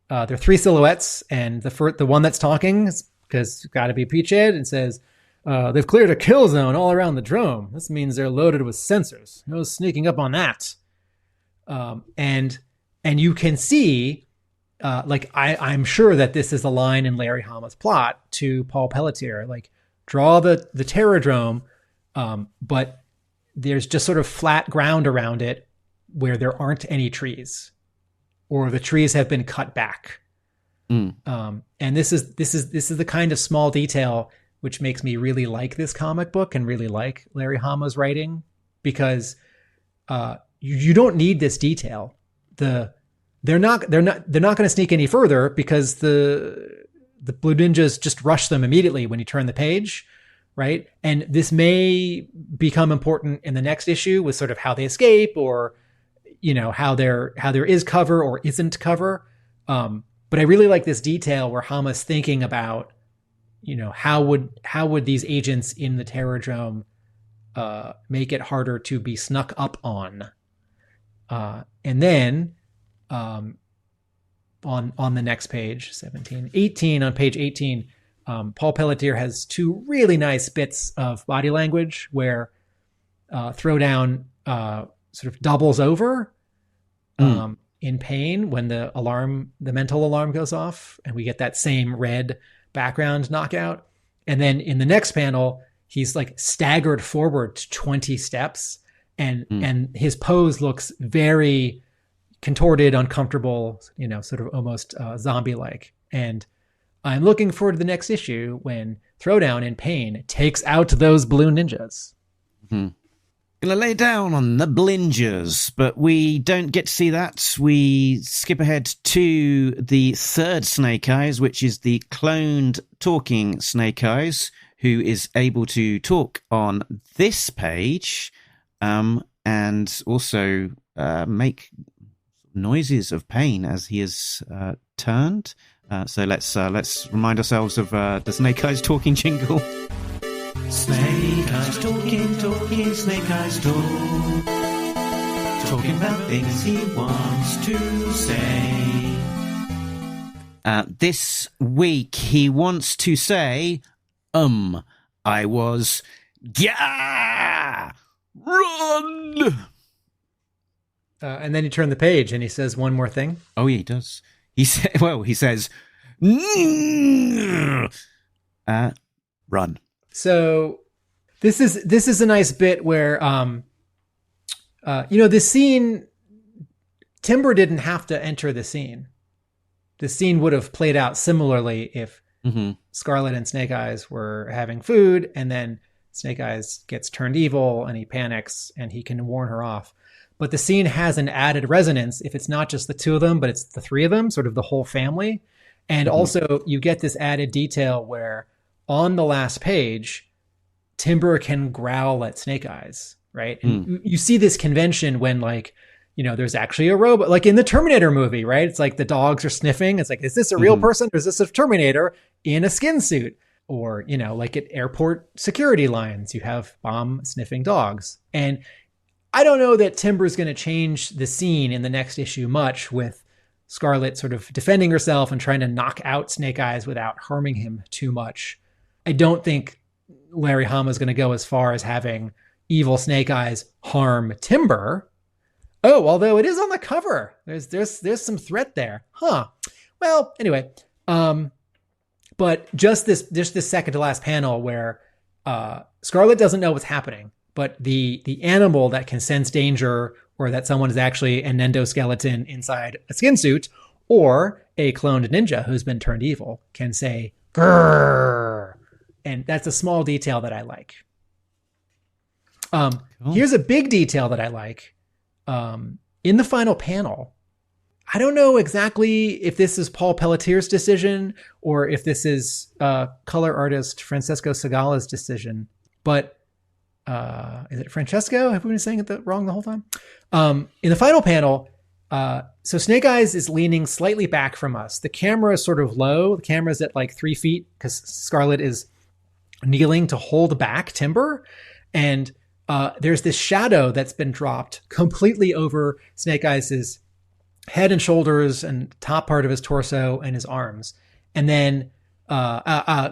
there are 3 silhouettes, and the one that's talking, because got to be Peachhead, and says, "They've cleared a kill zone all around the drone. This means they're loaded with sensors. No sneaking up on that." And you can see, I'm sure that this is a line in Larry Hama's plot to Paul Pelletier, like draw the Terrordrome, but there's just sort of flat ground around it where there aren't any trees, or the trees have been cut back. And this is the kind of small detail which makes me really like this comic book and really like Larry Hama's writing, because you don't need this detail. They're not going to sneak any further because the blue ninjas just rush them immediately when you turn the page, right? And this may become important in the next issue with sort of how they escape, or how there is cover or isn't cover. But I really like this detail where Hama's thinking about, how would these agents in the Terrordrome make it harder to be snuck up on, and then. On the next page, 18 on page 18, Paul Pelletier has two really nice bits of body language where Throwdown sort of doubles over in pain when the mental alarm goes off, and we get that same red background knockout. And then in the next panel, he's like staggered forward 20 steps, and his pose looks very contorted, uncomfortable, sort of almost zombie-like. And I'm looking forward to the next issue when Throwdown in pain takes out those blue ninjas. Gonna lay down on the blingers, but we don't get to see that. We skip ahead to the third Snake Eyes, which is the cloned talking Snake Eyes, who is able to talk on this page, and also make noises of pain as he is turned. So let's remind ourselves of the Snake Eyes talking jingle. Snake Eyes talking, Snake Eyes talking about things he wants to say. This week he wants to say, I was, run! And then you turn the page and he says one more thing. Oh, yeah, he does. He says, run. So this is a nice bit where, this scene, Timber didn't have to enter the scene. The scene would have played out similarly if Scarlet and Snake Eyes were having food, and then Snake Eyes gets turned evil and he panics and he can warn her off. But the scene has an added resonance if it's not just the two of them, but it's the three of them, sort of the whole family. And also you get this added detail where on the last page, Timber can growl at Snake Eyes, right? And you see this convention when there's actually a robot, like in the Terminator movie, right? It's like the dogs are sniffing. It's like, is this a real person or is this a Terminator in a skin suit? Or, like at airport security lines, you have bomb sniffing dogs. And I don't know that Timber's going to change the scene in the next issue much, with Scarlet sort of defending herself and trying to knock out Snake Eyes without harming him too much. I don't think Larry Hama is going to go as far as having evil Snake Eyes harm Timber. Oh, although it is on the cover. There's some threat there. Huh. Well, anyway, but just this second to last panel where Scarlet doesn't know what's happening. But the animal that can sense danger, or that someone is actually an endoskeleton inside a skin suit, or a cloned ninja who's been turned evil, can say, grrr. And that's a small detail that I like. Cool. Here's a big detail that I like. In the final panel, I don't know exactly if this is Paul Pelletier's decision or if this is color artist Francesco Segala's decision, but is it Francesco? Have we been saying it wrong the whole time? In the final panel, so Snake Eyes is leaning slightly back from us. The camera is sort of low. The camera is at like 3 feet because Scarlet is kneeling to hold back Timber. And there's this shadow that's been dropped completely over Snake Eyes' head and shoulders and top part of his torso and his arms. And then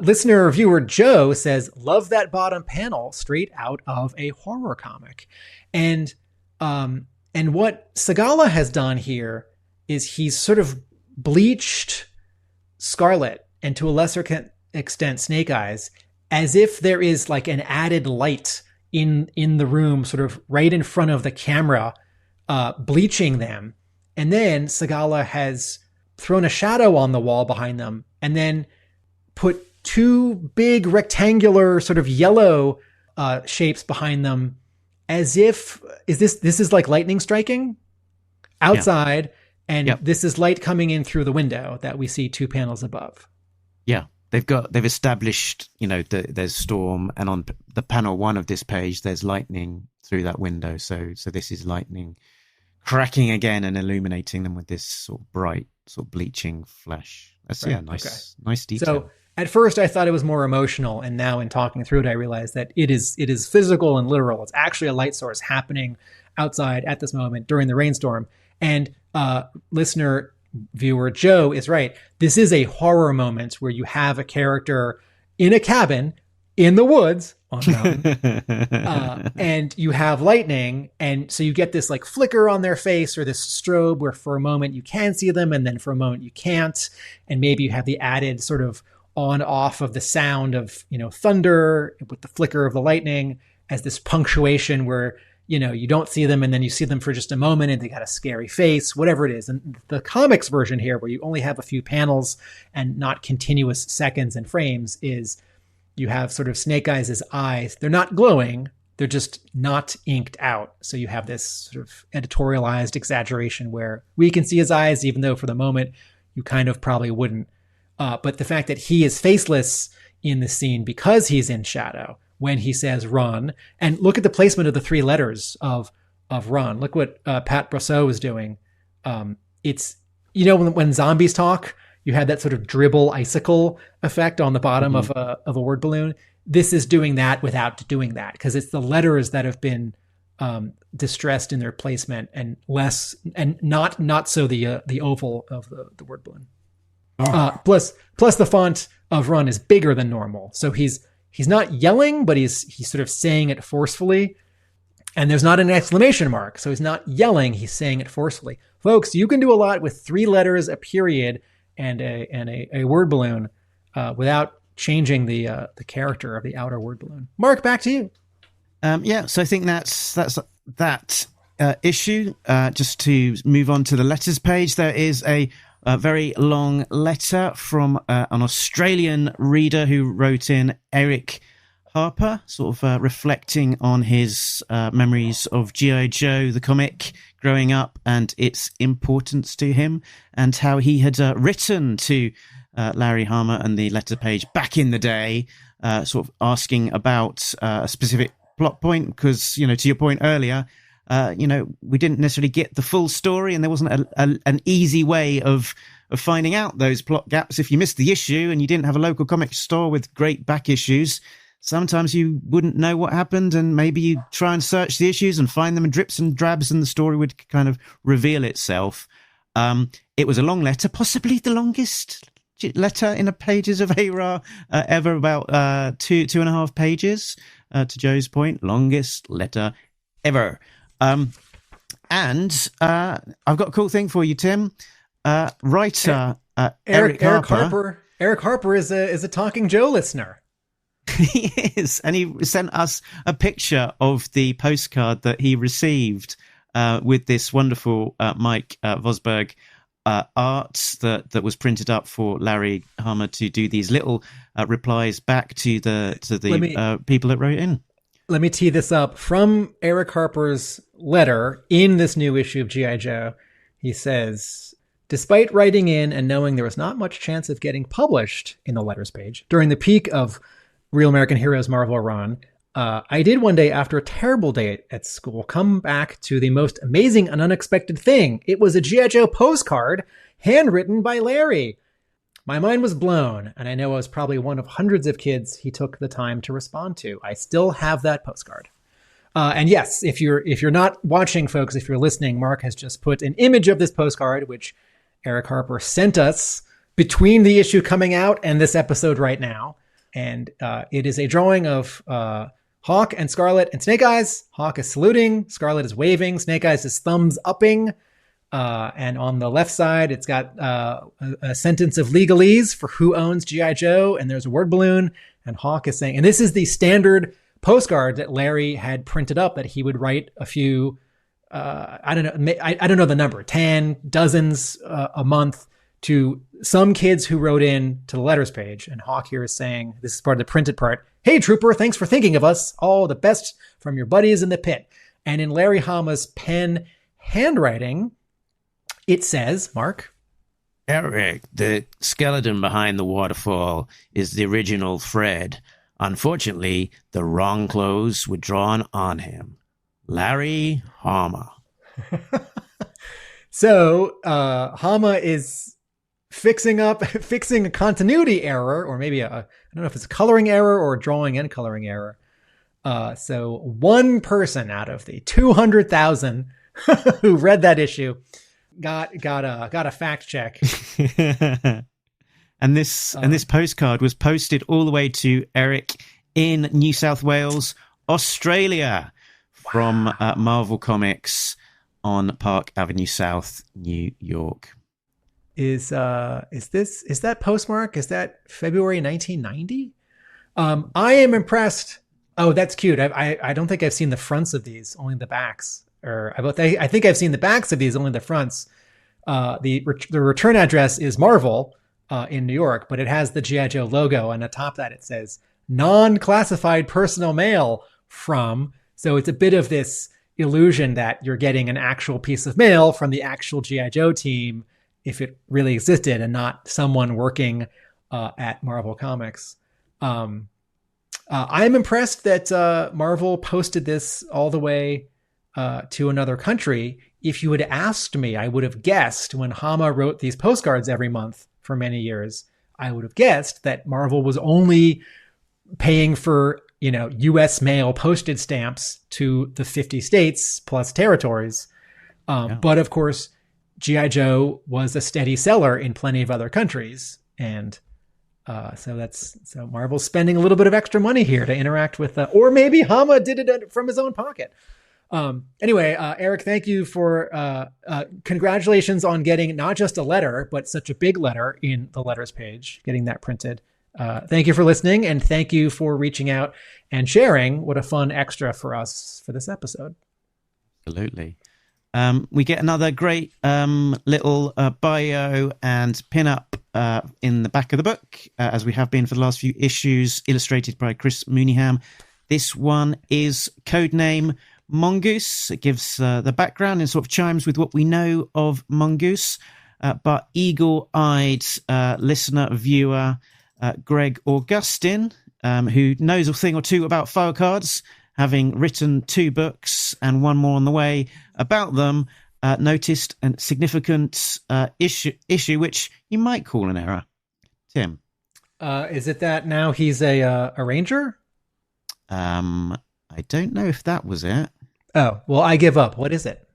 listener viewer Joe says, love that bottom panel, straight out of a horror comic. And what Segala has done here is he's sort of bleached Scarlet, and to a lesser extent Snake Eyes, as if there is like an added light in the room, sort of right in front of the camera, bleaching them. And then Segala has thrown a shadow on the wall behind them, and then put two big rectangular sort of yellow shapes behind them as if this is like lightning striking outside, and this is light coming in through the window that we see 2 panels above. Yeah, they've established, there's storm, and on the panel 1 of this page, there's lightning through that window. So this is lightning cracking again and illuminating them with this sort of bright, sort of bleaching flash. That's nice detail. So at first I thought it was more emotional, and now in talking through it, I realized that it is physical and literal. It's actually a light source happening outside at this moment during the rainstorm. And listener, viewer Joe is right. This is a horror moment where you have a character in a cabin in the woods on a mountain, and you have lightning, and so you get this like flicker on their face, or this strobe where for a moment you can see them, and then for a moment you can't, and maybe you have the added sort of on off of the sound of thunder with the flicker of the lightning as this punctuation where you don't see them, and then you see them for just a moment and they got a scary face, whatever it is. And the comics version here, where you only have a few panels and not continuous seconds and frames, is you have sort of Snake Eyes' eyes. They're not glowing. They're just not inked out. So you have this sort of editorialized exaggeration where we can see his eyes, even though for the moment you kind of probably wouldn't. But the fact that he is faceless in the scene because he's in shadow when he says run, and look at the placement of the 3 letters of run. Look what Pat Brousseau is doing. It's, when zombies talk, you had that sort of dribble icicle effect on the bottom of a word balloon. This is doing that without doing that, because it's the letters that have been distressed in their placement, and less, and not so the oval of the word balloon. Plus the font of run is bigger than normal, so he's not yelling, but he's sort of saying it forcefully. And there's not an exclamation mark, so he's not yelling, he's saying it forcefully. Folks, you can do a lot with 3 letters, a period, and a word balloon without changing the character of the outer word balloon. Mark, back to you. So I think that's that issue. Just to move on to the letters page, there is a very long letter from an Australian reader who wrote in, Eric Harper, sort of reflecting on his memories of G.I. Joe, the comic, growing up, and its importance to him, and how he had written to Larry Hama and the letter page back in the day, sort of asking about a specific plot point, because, to your point earlier, we didn't necessarily get the full story, and there wasn't an easy way of finding out those plot gaps. If you missed the issue and you didn't have a local comic store with great back issues, sometimes you wouldn't know what happened, and maybe you try and search the issues and find them in drips and drabs, and the story would kind of reveal itself. It was a long letter, possibly the longest letter in the pages of ARAH ever, about 2.5 pages, to Joe's point, longest letter ever. And I've got a cool thing for you, Tim. Writer Eric Harper. Eric Harper is a Talking Joe listener. He is, and he sent us a picture of the postcard that he received with this wonderful Mike Vosberg art that was printed up for Larry Hama to do these little replies back to the people that wrote in. Let me tee this up. From Eric Harper's letter in this new issue of G.I. Joe, he says, despite writing in and knowing there was not much chance of getting published in the letters page during the peak of Real American Heroes Marvel run, I did one day, after a terrible day at school, come back to the most amazing and unexpected thing. It was a G.I. Joe postcard handwritten by Larry. My mind was blown, and I know I was probably one of hundreds of kids he took the time to respond to. I still have that postcard. And yes, if you're not watching, folks, if you're listening, Mark has just put an image of this postcard, which Eric Harper sent us between the issue coming out and this episode right now. And it is a drawing of Hawk and Scarlet and Snake Eyes. Hawk is saluting, Scarlet is waving, Snake Eyes is thumbs upping. And on the left side, it's got a sentence of legalese for who owns G.I. Joe, and there's a word balloon, and Hawk is saying, and this is the standard postcard that Larry had printed up, that he would write a few, I don't know the number, 10 dozens a month to some kids who wrote in to the letters page. And Hawk here is saying, this is part of the printed part. Hey, Trooper, thanks for thinking of us. All the best from your buddies in the pit. And in Larry Hama's pen handwriting, it says, Mark? Eric, the skeleton behind the waterfall is the original Fred. Unfortunately, the wrong clothes were drawn on him. Larry Hama. So Hama is fixing a continuity error, or maybe I don't know if it's a coloring error or a drawing and coloring error. So one person out of the 200,000 who read that issue got a fact check. And this postcard was posted all the way to Eric in New South Wales, Australia, from Marvel Comics on Park Avenue South, New York. Is that postmark? Is that February 1990? I am impressed. Oh, that's cute. I don't think I've seen the fronts of these, only the backs. Or I think I've seen the backs of these, only the fronts. The return address is Marvel in New York, but it has the G.I. Joe logo, and atop that it says non-classified personal mail from. So it's a bit of this illusion that you're getting an actual piece of mail from the actual G.I. Joe team, if it really existed, and not someone working at Marvel Comics. I am impressed that Marvel posted this all the way to another country. If you had asked me, I would have guessed when Hama wrote these postcards every month for many years, I would have guessed that Marvel was only paying for, U.S. mail postage stamps to the 50 states plus territories. But of course, G.I. Joe was a steady seller in plenty of other countries. And so Marvel's spending a little bit of extra money here to interact with, or maybe Hama did it from his own pocket. Anyway, Eric, thank you for congratulations on getting not just a letter, but such a big letter in the letters page, getting that printed. Thank you for listening, and thank you for reaching out and sharing. What a fun extra for us for this episode. Absolutely. We get another great little bio and pin-up in the back of the book, as we have been for the last few issues, illustrated by Chris Mooneyham. This one is codename Mongoose. It gives the background and sort of chimes with what we know of Mongoose. But eagle-eyed listener, viewer, Greg Augustin, who knows a thing or two about file cards, having written 2 books and one more on the way about them, noticed a significant issue which you might call an error. Tim? Is it that now he's a ranger? I don't know if that was it. Oh, well, I give up. What is it?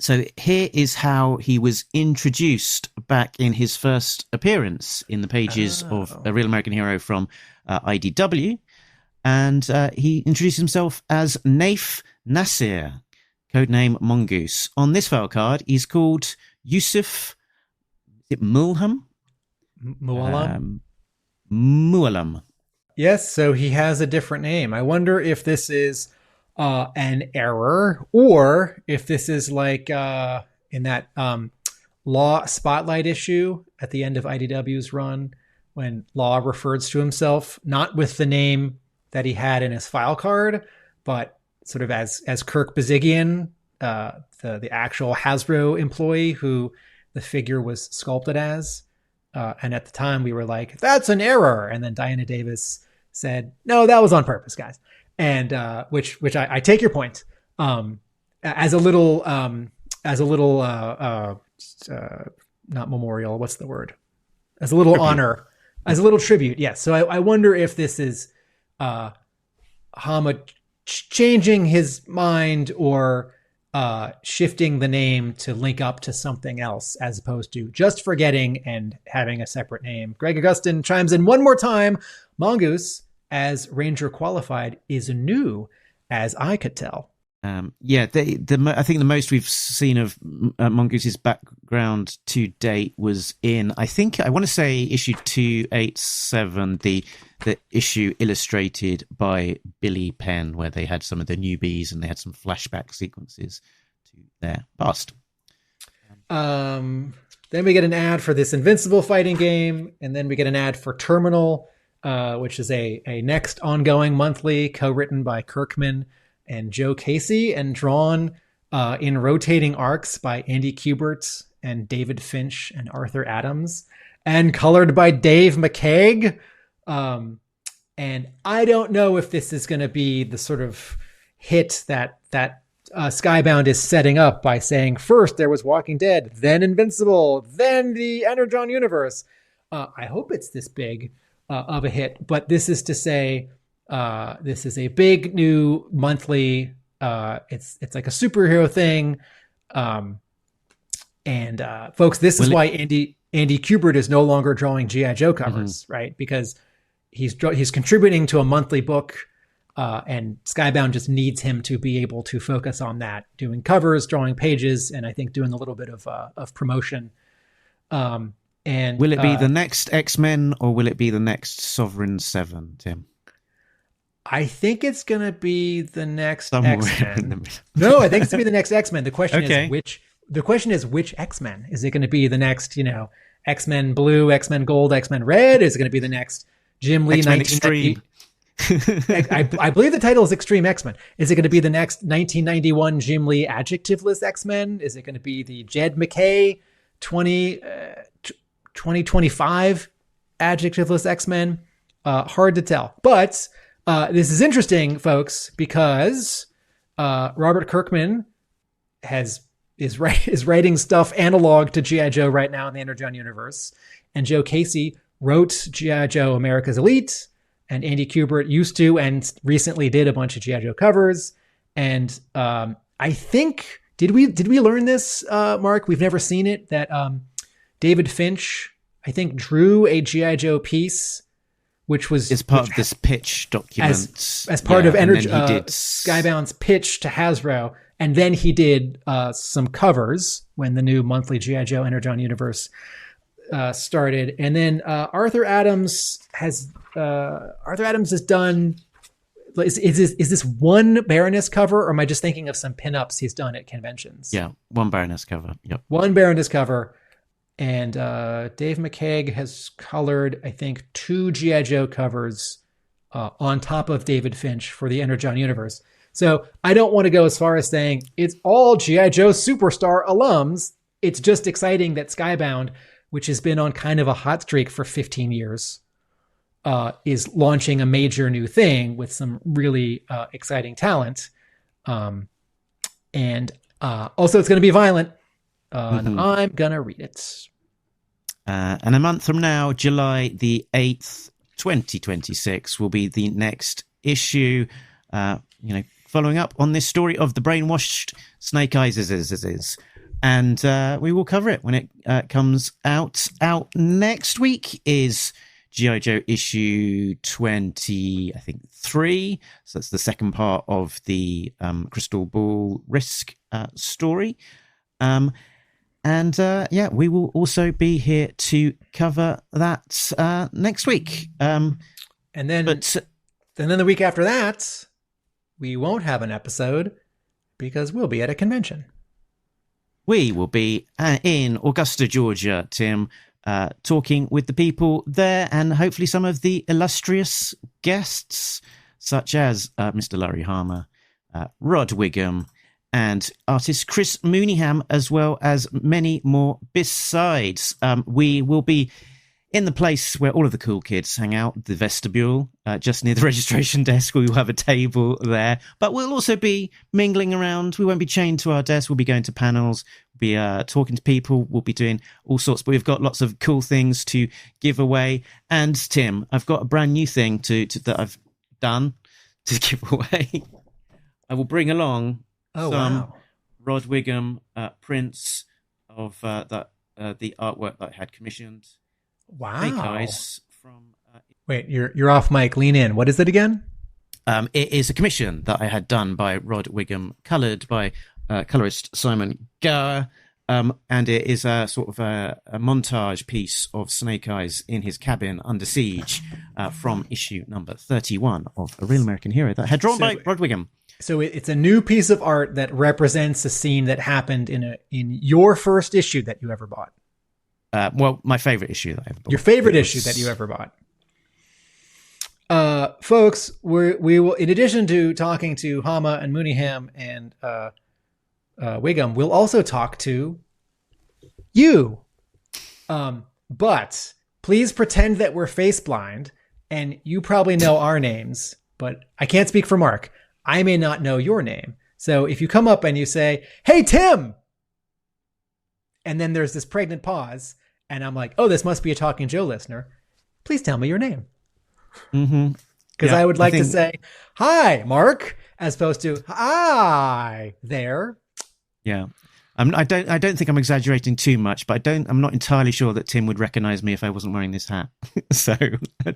So here is how he was introduced back in his first appearance in the pages of A Real American Hero from IDW. And he introduced himself as Naif Nasir, codename Mongoose. On this file card, he's called Yusuf, is it Mulham? Mualam. Yes, so he has a different name. I wonder if this is an error, or if this is like in that Law Spotlight issue at the end of IDW's run, when Law refers to himself not with the name that he had in his file card, but sort of as Kirk Bazigian, the actual Hasbro employee who the figure was sculpted as. And at the time we were like, that's an error. And then Diana Davis said, no, that was on purpose, guys. And which I take your point. As a little not memorial, what's the word? As a little tribute. Honor, as a little tribute. Yes. So I wonder if this is Hama changing his mind, or shifting the name to link up to something else, as opposed to just forgetting and having a separate name. Greg Augustin chimes in one more time. Mongoose, as Ranger qualified, is new, as I could tell. I think the most we've seen of Mongoose's background to date was in, I want to say, issue 287, the issue illustrated by Billy Penn, where they had some of the newbies and they had some flashback sequences to their past. Then we get an ad for this Invincible fighting game, and then we get an ad for Terminal, which is a next ongoing monthly co-written by Kirkman and Joe Casey and drawn in rotating arcs by Andy Kubert and David Finch and Arthur Adams, and colored by Dave McCaig. And I don't know if this is going to be the sort of hit that Skybound is setting up by saying first there was Walking Dead, then Invincible, then the Energon universe. I hope it's this big of a hit, but this is to say this is a big new monthly. It's like a superhero thing, and folks, this is why Andy Kubert is no longer drawing G.I. Joe covers, right? Because he's contributing to a monthly book. And Skybound just needs him to be able to focus on that, doing covers, drawing pages, and I think doing a little bit of promotion. And will it be the next X-Men or will it be the next Sovereign 7, Tim? I think it's going to be the next Somewhere X-Men. No, I think it's going to be the next X-Men. The question is which. The question is which X-Men? Is it going to be the next, X-Men Blue, X-Men Gold, X-Men Red? Is it going to be the next Jim Lee X-Men 1990? Extreme? I believe the title is Extreme X-Men. Is it going to be the next 1991 Jim Lee adjectiveless X-Men? Is it going to be the Jed McKay 2025 adjectiveless X-Men? Hard to tell. But this is interesting, folks, because Robert Kirkman is writing stuff analog to G.I. Joe right now in the Energon universe. And Joe Casey wrote G.I. Joe America's Elite. And Andy Kubert used to and recently did a bunch of G.I. Joe covers. And I think, did we learn this, Mark? We've never seen it, that David Finch, I think, drew a G.I. Joe piece, which was... As part of this pitch document. As part of Skybound's pitch to Hasbro. And then he did some covers when the new monthly G.I. Joe Energon universe started. And then Arthur Adams has done. Is this one Baroness cover, or am I just thinking of some pinups he's done at conventions? Yeah, one Baroness cover. Yep, one Baroness cover. And Dave McCaig has colored, I think, 2 G.I. Joe covers on top of David Finch for the Energon universe. So I don't want to go as far as saying it's all G.I. Joe Superstar alums. It's just exciting that Skybound, which has been on kind of a hot streak for 15 years, is launching a major new thing with some really exciting talent. And also it's going to be violent. And I'm going to read it. And a month from now, July the 8th, 2026, will be the next issue, following up on this story of the brainwashed Snake Eyes is. And we will cover it when it comes out. Out next week is G.I. Joe issue 20, I think 3. So that's the second part of the Crystal Ball Risk story. We will also be here to cover that next week. And then the week after that, we won't have an episode because we'll be at a convention. We will be in Augusta, Georgia, Tim, talking with the people there and hopefully some of the illustrious guests, such as Mr. Larry Hama, Rod Wiggum, and artist Chris Mooneyham, as well as many more besides. We will be in the place where all of the cool kids hang out, the vestibule, just near the registration desk. We will have a table there, but we'll also be mingling around. We won't be chained to our desk. We'll be going to panels, be talking to people. We'll be doing all sorts, but we've got lots of cool things to give away. And Tim, I've got a brand new thing that I've done to give away. I will bring along some Rod Wiggum prints of the artwork that I had commissioned. Wow. Hey guys, from wait, you're off mic. Lean in. What is it again? It is a commission that I had done by Rod Wiggum, coloured by colorist Simon Gower, and it is a sort of a montage piece of Snake Eyes in his cabin under siege from issue number 31 of A Real American Hero that I had drawn by Rod Wiggum. So it's a new piece of art that represents a scene that happened in your first issue that you ever bought. my favorite issue that I ever bought. Your favorite issue that you ever bought. Folks, we will, in addition to talking to Hama and Mooneyham and Wiggum, we'll also talk to you. But please pretend that we're face blind, and you probably know our names, but I can't speak for Mark. I may not know your name. So if you come up and you say, "Hey, Tim," and then there's this pregnant pause, and I'm like, "Oh, this must be a Talking Joe listener," please tell me your name. Mm-hmm. Because I would like to say, "Hi, Mark," as opposed to "Hi there." Yeah. I don't think I'm exaggerating too much, but I'm not entirely sure that Tim would recognize me if I wasn't wearing this hat. So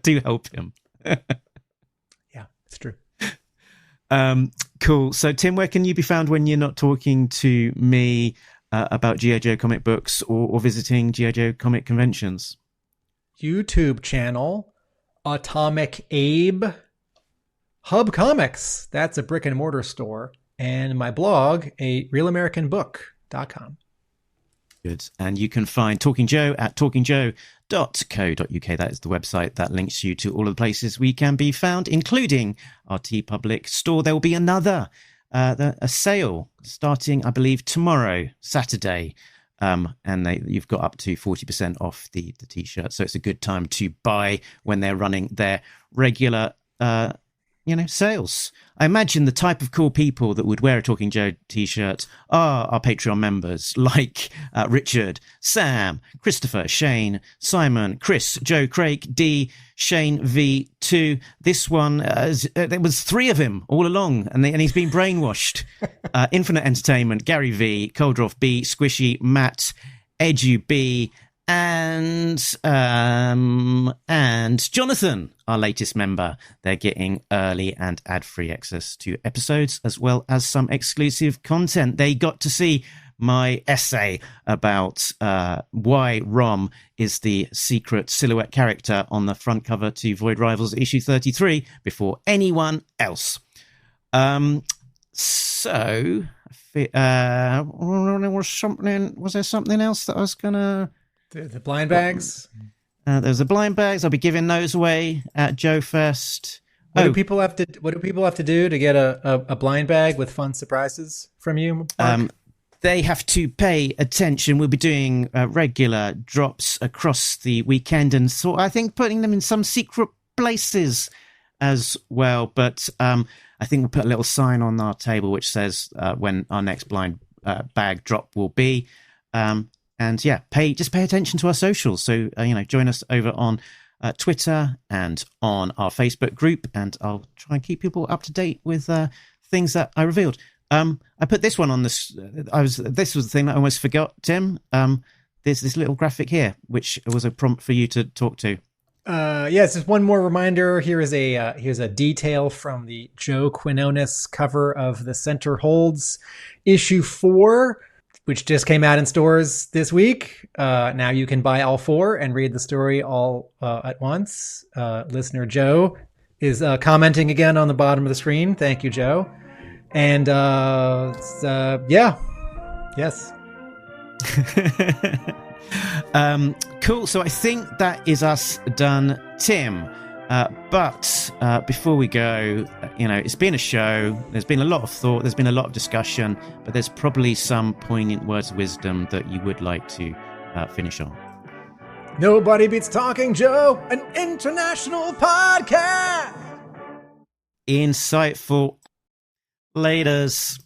do help him. Yeah, it's true. Cool. So Tim, where can you be found when you're not talking to me about G.I. Joe comic books or visiting G.I. Joe comic conventions? YouTube channel, Atomic Abe, Hub Comics, that's a brick and mortar store, and my blog, a realamericanbook.com. Good. And you can find Talking Joe at talkingjoe.co.uk. That is the website that links you to all of the places we can be found, including our TeePublic store. There will be another a sale starting, I believe, tomorrow, Saturday. And you've got up to 40% off the T-shirt. So it's a good time to buy when they're running their regular sales. I imagine the type of cool people that would wear a Talking Joe T-shirt are our Patreon members, like Richard, Sam, Christopher, Shane, Simon, Chris, Joe, Craig, D, Shane V2. This one, there was 3 of him all along, and he's been brainwashed. Infinite Entertainment, Gary V, Coldroff B, Squishy, Matt, Edu B, and Jonathan, our latest member. They're getting early and ad-free access to episodes, as well as some exclusive content. They got to see my essay about why Rom is the secret silhouette character on the front cover to Void Rivals issue 33 before anyone else. So was there something else that I was gonna... The blind bags. There's the blind bags. I'll be giving those away at Joe Fest. What do people have to do to get a blind bag with fun surprises from you, Mark? They have to pay attention. We'll be doing regular drops across the weekend, and so I think putting them in some secret places as well. But I think we'll put a little sign on our table which says when our next blind bag drop will be. And yeah, pay attention to our socials. So, join us over on Twitter and on our Facebook group, and I'll try and keep people up to date with things that I revealed. I put this one on this. This was the thing that I almost forgot, Tim. There's this little graphic here, which was a prompt for you to talk to. Yes, just one more reminder. Here's a detail from the Joe Quinones cover of the Center Holds issue 4. Which just came out in stores this week. Now you can buy all 4 and read the story all at once. Listener Joe is commenting again on the bottom of the screen. Thank you, Joe. And yes. Cool. So I think that is us done, Tim. But before we go, it's been a show. There's been a lot of thought. There's been a lot of discussion. But there's probably some poignant words of wisdom that you would like to finish on. Nobody beats Talking Joe, an international podcast. Insightful. Laters.